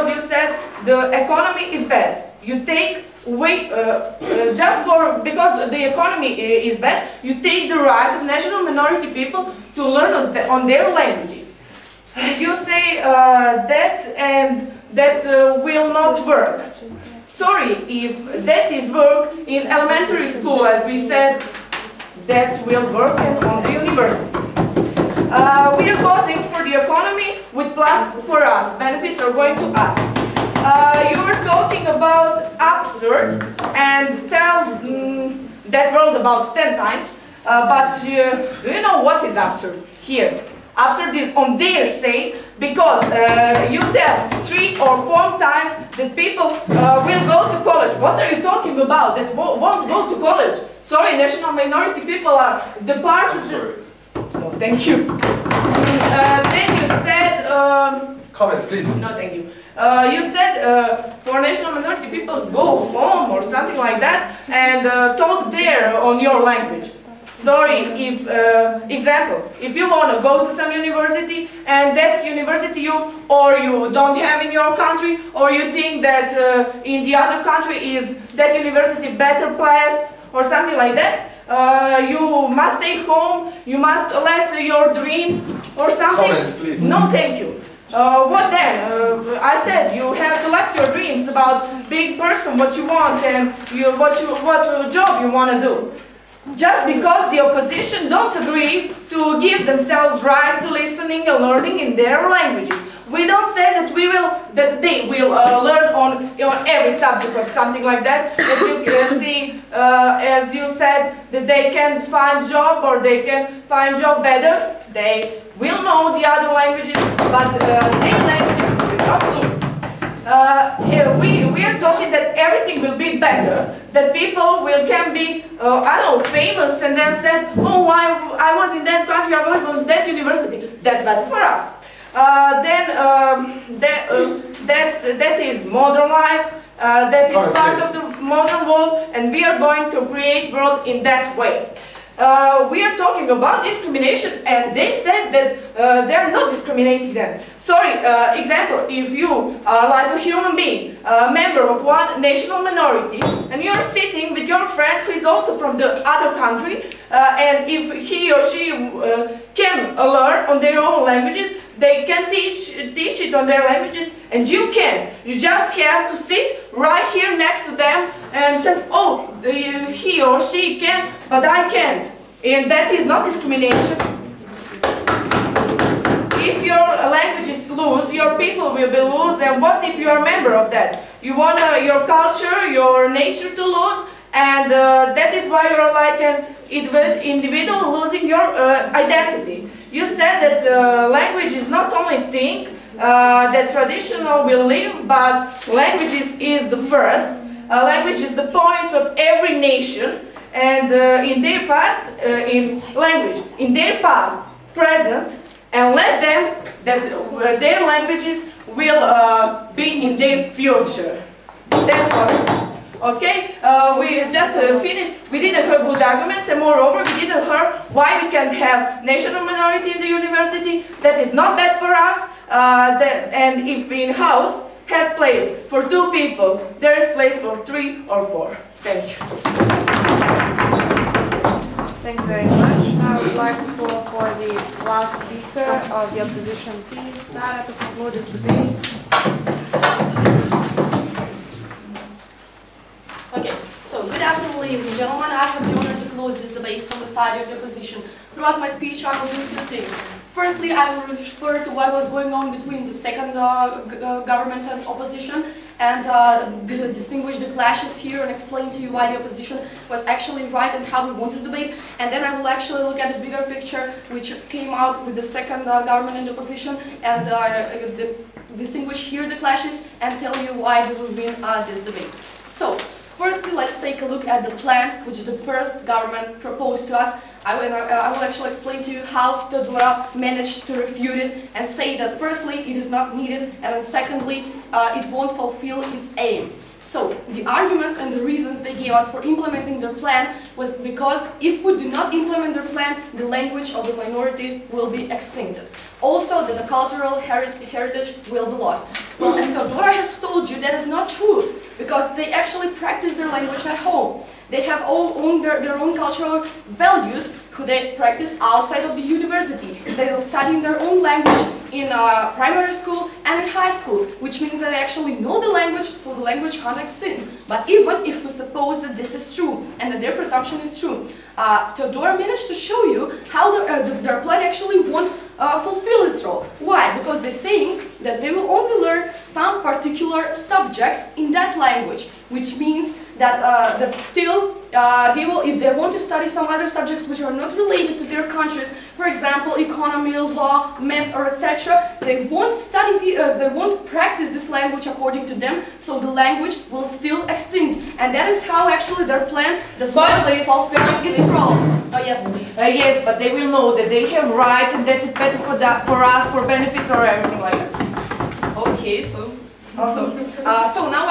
you said the economy is bad. You take away, because the economy is bad, you take the right of national minority people to learn on their languages. You say that and that will not work. Sorry, if that is work in elementary school, as we said, that will work on the university. We are causing for the economy with plus for us. Benefits are going to us. You were talking about absurd and tell that word about 10 times. But do you know what is absurd here? Absurd is on their side because you tell 3 or 4 times that people will go to college. What are you talking about? That won't go to college? Sorry, national minority people are the part of the... No, thank you. Then you said... Comment, please. No, thank you. You said for national minority people go home or something like that and talk there on your language. Sorry, if, example, if you want to go to some university and that university you don't have in your country, or you think that in the other country is that university better placed or something like that, you must stay home, you must let your dreams or something. Comment, please. No, thank you. What then? I said you have to left your dreams about big person, what you want and what job you want to do. Just because the opposition don't agree to give themselves right to listening and learning in their languages. We don't say that they will learn on every subject or something like that. As you see, as you said, that they can't find job or they can find job better. They will know the other languages, but their languages will not lose. We are talking that everything will be better, that people can be, I don't know, famous and then said, oh, I was in that country, I was on that university. That's better for us. That is modern life, that is part of the modern world, and we are going to create world in that way. We are talking about discrimination, and they said that they are not discriminating them. Sorry, example, if you are like a human being, a member of one national minority, and you are sitting with your friend who is also from the other country, and if he or she can learn on their own languages, they can teach it on their languages, and you can. You just have to sit right here next to them and say, oh, he or she can, but I can't. And that is not discrimination. If your language is loose, your people will be loose, and what if you are a member of that? You want your culture, your nature to lose, and that is why you are like an individual losing your identity. You said that language is not only thing that traditional will live, but languages is the first. Language is the point of every nation, and in their past, in language, in their past, present, and let them that their languages will be in their future. That's all. Okay, we just finished. We didn't hear good arguments, and moreover, we didn't hear why we can't have national minority in the university. That is not bad for us. And if in house has place for 2 people, there is place for 3 or 4. Thank you. Thank you very much. Now I would like to call for the last speaker of the opposition team, Sara, to conclude this debate. Okay, so good afternoon, ladies and gentlemen. I have the honor to close this debate from the side of the opposition. Throughout my speech, I will do 2 things. Firstly, I will refer to what was going on between the second government and opposition, and distinguish the clashes here and explain to you why the opposition was actually right and how we won this debate. And then I will actually look at the bigger picture which came out with the second government and opposition, and distinguish here the clashes and tell you why we will win this debate. So, firstly, let's take a look at the plan which the first government proposed to us. I will actually explain to you how Teodora managed to refute it and say that firstly, it is not needed, and then secondly, it won't fulfill its aim. So, the arguments and the reasons they gave us for implementing their plan was because if we do not implement their plan, the language of the minority will be extincted. Also, that the cultural heritage will be lost. Well, as Teodora has told you, that is not true, because they actually practice their language at home. They have their own cultural values who they practice outside of the university. They will study their own language in primary school and in high school, which means that they actually know the language, so the language can't extinct. But even if we suppose that this is true and that their presumption is true, Teodora managed to show you how their plan actually won't fulfill its role. Why? Because they're saying that they will only learn some particular subjects in that language, which means that still they will, if they want to study some other subjects which are not related to their countries, for example, economy, law, maths, or etc., they won't study they won't practice this language according to them, so the language will still extinct, and that is how actually their plan does not fulfill its role. Oh yes, please. Yes, but they will know that they have right and that is better for us, for benefits or everything like that. Okay, so now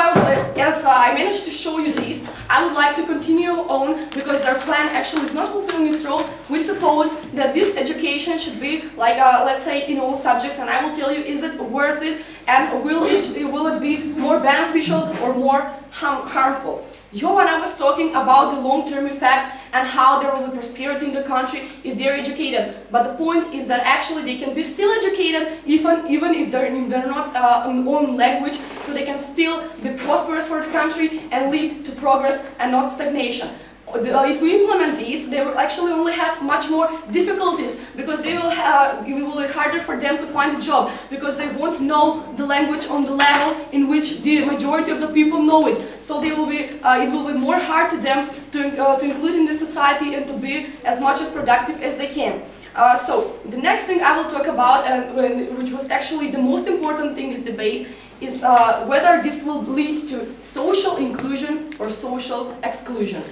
as I managed to show you this, I would like to continue on, because their plan actually is not fulfilling its role. We suppose that this education should be like, let's say, in all subjects, and I will tell you, is it worth it, and will it be more beneficial or more harmful? Joanna was talking about the long-term effect and how there will be prosperity in the country if they're educated. But the point is that actually they can be still educated even if they're not in their own language, so they can still be prosperous for the country and lead to progress and not stagnation. If we implement these, they will actually only have much more difficulties, because it will be harder for them to find a job, because they won't know the language on the level in which the majority of the people know it. So it will be more hard to them to include in the society and to be as much as productive as they can. So the next thing I will talk about, which was actually the most important thing in this debate, is whether this will lead to social inclusion or social exclusion.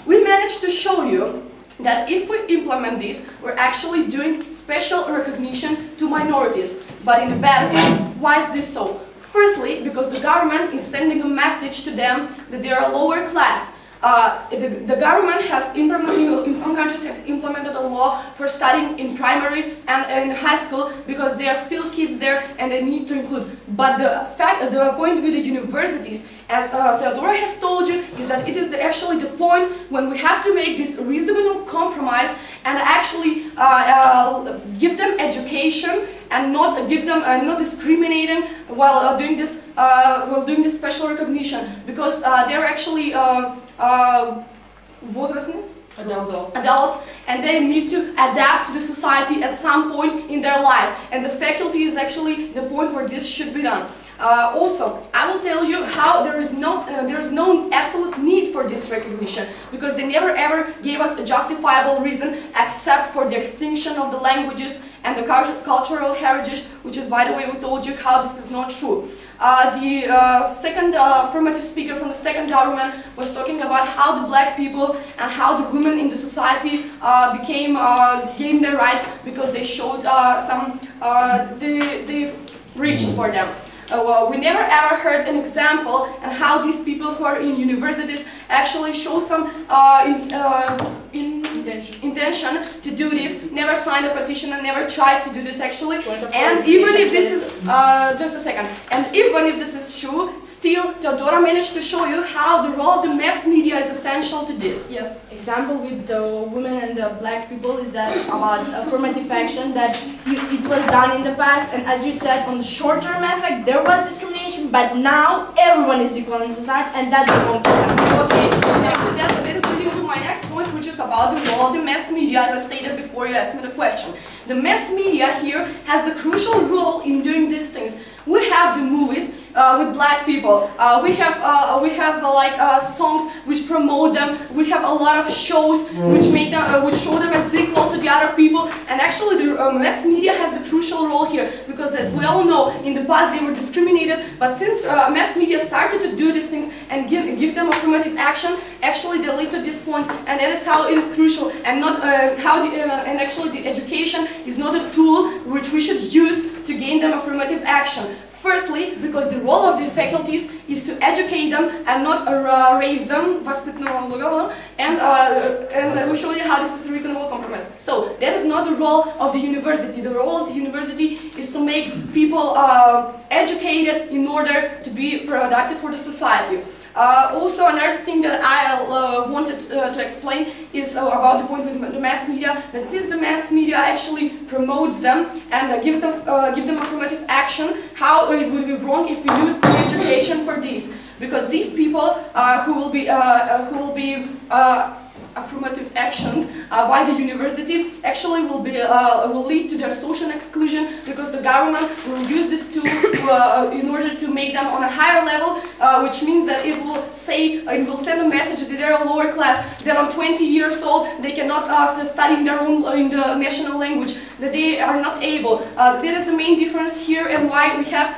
We managed to show you that if we implement this, we're actually doing special recognition to minorities, but in a bad way. Why is this so? Firstly, because the government is sending a message to them that they are a lower class. The government has implemented, in some countries, has implemented a law for studying in primary and in high school, because there are still kids there and they need to include. But the point with the universities, as Teodora has told you, is that it is actually the point when we have to make this reasonable compromise and actually give them education and not give them not discriminating while doing this special recognition, because they're actually adults, and they need to adapt to the society at some point in their life, and the faculty is actually the point where this should be done. Also, I will tell you how there is no absolute need for this recognition, because they never ever gave us a justifiable reason except for the extinction of the languages and the cultural heritage, which is, by the way, we told you how this is not true. The second affirmative speaker from the second government was talking about how the black people and how the women in the society gained their rights because they showed they reached for them. Well, we never ever heard an example and how these people who are in universities actually show some intention to do this, never signed a petition and never tried to do this actually. And even if this is, just a second, and even if this is true, still Teodora managed to show you how the role of the mass media is essential to this. Yes. Example with the women and the black people is that about affirmative action, that it was done in the past, and as you said, on the short-term effect there was discrimination, but now everyone is equal in society, and that's the wrong point. Okay, thank you. That is leading to my next point, which is about the role of the mass media, as I stated before you asked me the question. The mass media here has the crucial role in doing these things. We have the movies with black people. We have songs which promote them. We have a lot of shows which make them, which show them as equal to the other people. And actually, the mass media has the crucial role here because, as we all know, in the past they were discriminated. But since mass media started to do these things and give them affirmative action, actually they lead to this point, and that is how it is crucial. And not and actually the education is not a tool which we should use to gain them affirmative action. Firstly, because the role of the faculties is to educate them and not raise them, and we show you how this is a reasonable compromise. So that is not the role of the university. The role of the university is to make people educated in order to be productive for the society. Also, another thing that I wanted to explain is about the point with the mass media, that since the mass media actually promotes them and give them affirmative action, how it would be wrong if we use education for this, because these people who will be affirmative action by the university actually will lead to their social exclusion, because the government will use this tool in order to make them on a higher level, which means that it will send a message that they are a lower class, that on 20 years old they cannot study in the national language, that they are not able. That is the main difference here, and why we have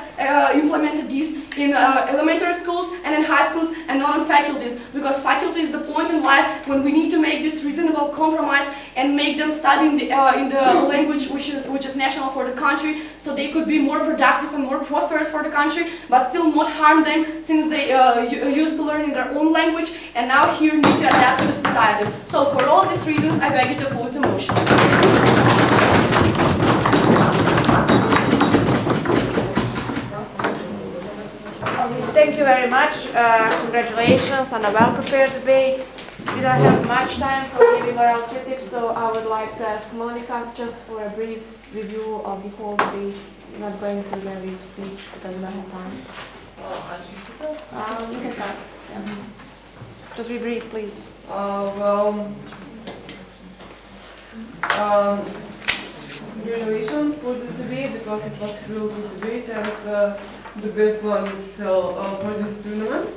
implemented this in elementary schools and in high schools and not on faculties, because faculty is the point in life when we need to make this reasonable compromise and make them study in the language which is national for the country, so they could be more productive and more prosperous for the country, but still not harm them, since they used to learn in their own language and now here need to adapt to the society. So for all of these reasons, I beg you to oppose the motion. Thank you very much. Congratulations on a well-prepared debate. We don't have much time for giving oral critics, so I would like to ask Monica just for a brief review of the whole debate. I'm not going to give every speech because we don't have time. You can start. Yeah. Just be brief, please. Congratulations for this debate, because it was a real good debate and the best one till for this tournament.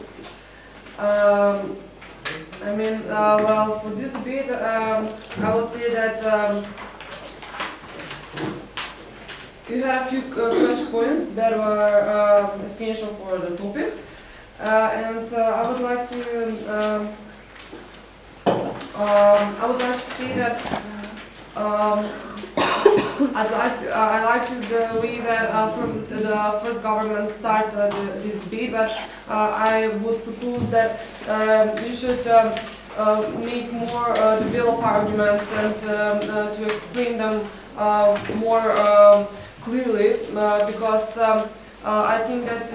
Well, for this debate, I would say that you had a few clutch points that were essential for the topic, and I would like to say that I like the way that from the first government started this debate, but I would propose that you should make more develop arguments and to explain them more clearly, because I think that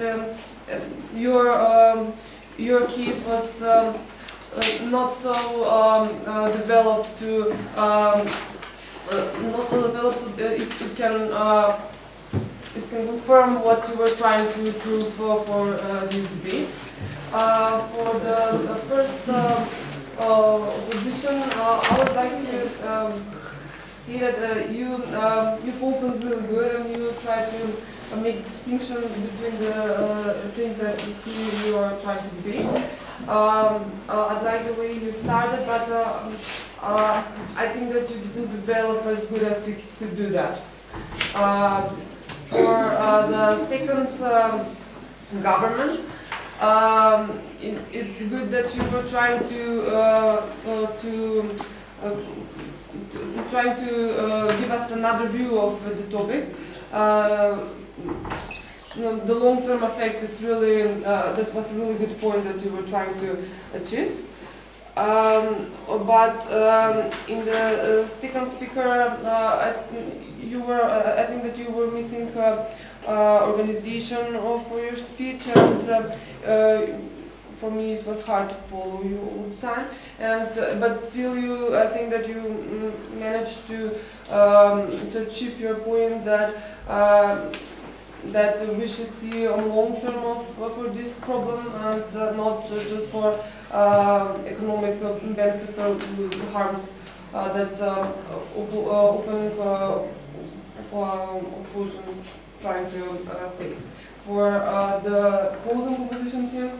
your case was not so developed to it can confirm what you were trying to prove for this debate. For the first position, I would like to see that you opened really good, and you try to make distinction between the things that you are trying to debate. I like the way you started, but I think that you didn't develop as good as you could do that. For the second government, it's good that you were trying to give us another view of the topic. The long-term effect is really, that was a really good point that you were trying to achieve. But in the second speaker, I think that you were missing organization for your speech, and for me it was hard to follow you all the time. And but still, I think that you managed to achieve your point that that we should see a long term for this problem and not just for economic benefits or harms that open occlusion trying to see. For the closing proposition team,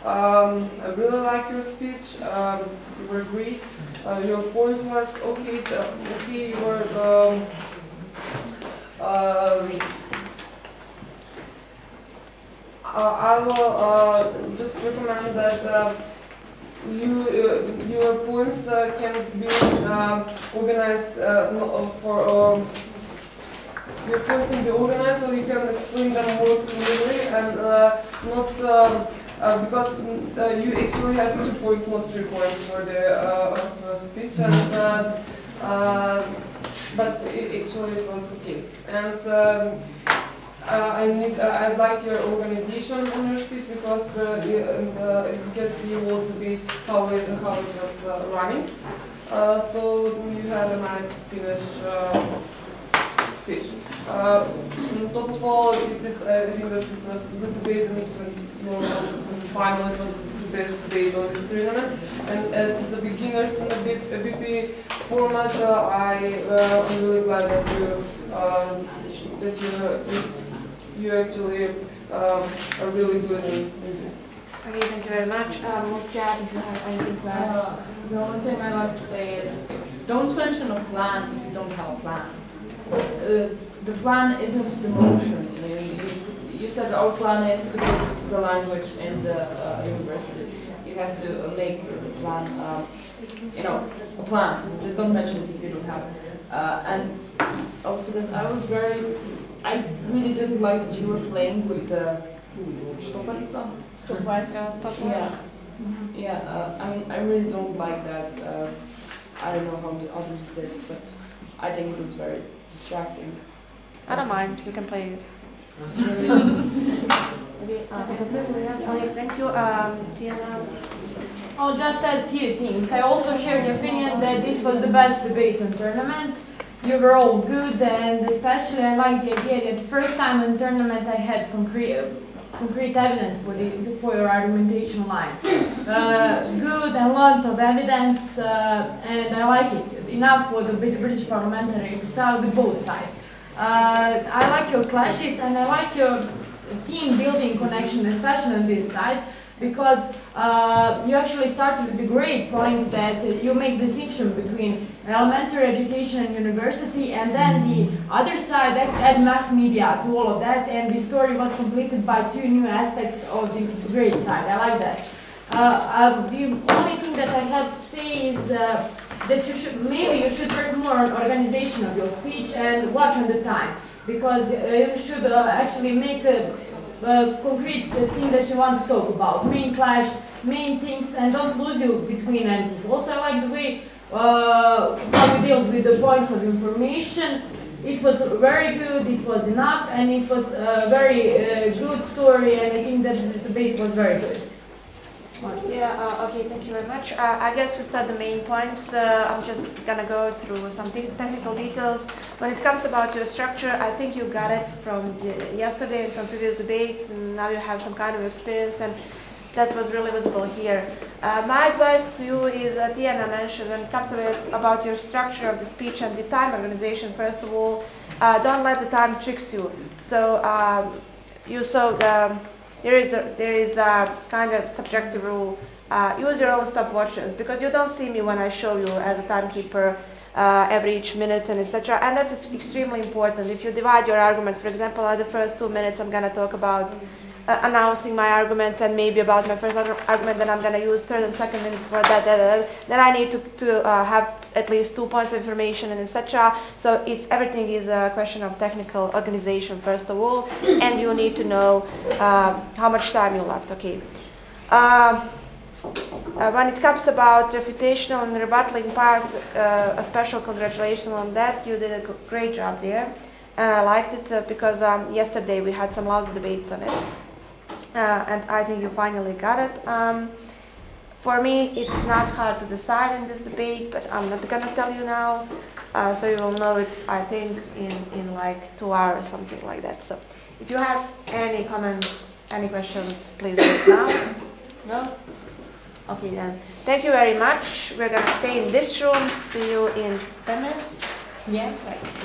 I really like your speech. You were great. Your point was okay. Okay, you were. I will just recommend that your points can be organized for. Your points can be organized so you can explain them more clearly and not. Because you actually have 2 points, not 3 points for the speech, and but actually it was okay. And I like your organization on your speech because you can see what the bit how it was running. So you had a nice finish speech. On top of all, I think this was a good debate and it was final, it was the best debate on this tournament. And as the beginners in the BP format, I'm really glad that you actually are really good in this. Okay, thank you very much. Mutya, if you have anything to add? The only thing I like to say is don't mention a plan if you don't have a plan. The plan isn't the motion. You said our plan is to go to the language in the universities. You have to make the plan, a plan. Just don't mention it if you don't have it. And also this, I really didn't like that you were playing with the stoparica. Yeah. Yeah, I really don't like that. I don't know how the others did, but I think it was very distracting. I don't mind, you can play it. Okay, thank you. Tiana? I'll just add a few things. I also share the opinion that this was the best debate on tournament. You were all good, and especially I like the idea that the first time in tournament I had concrete evidence for your argumentation line. Good and lot of evidence, and I like it. Enough for the British parliamentary style with both sides. I like your clashes and I like your team building connection, especially on this side, because you actually started with the great point that you make distinction between elementary education and university, and then the other side add mass media to all of that, and the story was completed by 2 new aspects of the great side. I like that. The only thing that I have to say is that maybe you should work more on organization of your speech and watch on the time, because you should actually make a concrete thing that you want to talk about, main clash, main things, and don't lose you between anything. Also, I like the way how you deal with the points of information. It was very good, it was enough, and it was a very good story, and I think that this debate was very good. Yeah, okay, thank you very much. I guess you said the main points. I'm just gonna go through some technical details. When it comes about your structure, I think you got it from yesterday and from previous debates, and now you have some kind of experience, and that was really visible here. My advice to you is, Tiana mentioned, when it comes about your structure of the speech and the time organization, first of all, don't let the time tricks you. So there is a kind of subjective rule. Use your own stopwatches, because you don't see me when I show you as a timekeeper every each minute and etc. And that's extremely important. If you divide your arguments, for example, at the first 2 minutes I'm going to talk about announcing my arguments, and maybe about my first argument, then I'm going to use third and second minutes for that. Then I need to have at least 2 points of information and etc. So everything is a question of technical organization first of all, and you need to know how much time you left. Okay. When it comes about refutational and rebuttaling part, a special congratulations on that. You did a great job there, and I liked it because yesterday we had some lousy debates on it. And I think you finally got it. For me, it's not hard to decide in this debate, but I'm not gonna tell you now. So you will know it, I think, in like 2 hours, something like that. So if you have any comments, any questions, please do it now. No? Okay then. Thank you very much. We're gonna stay in this room. See you in 10 minutes. Yeah.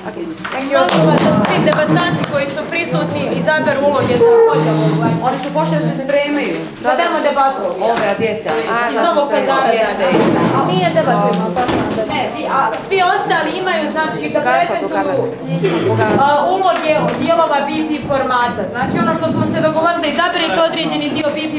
Okay. Thank you. Molim vas da svi debatanti koji su prisutni izaberu uloge za podjelu. Oni su počeli da se spremaju. Sad idemo debatu. Ove djeca. Iz Novog Pazara. Nije debatujemo. Ne, svi ostali imaju, znači, da prezentuju uloge dijelova BP formata. Znači, ono što smo se dogovorili da izaberete određeni dio BP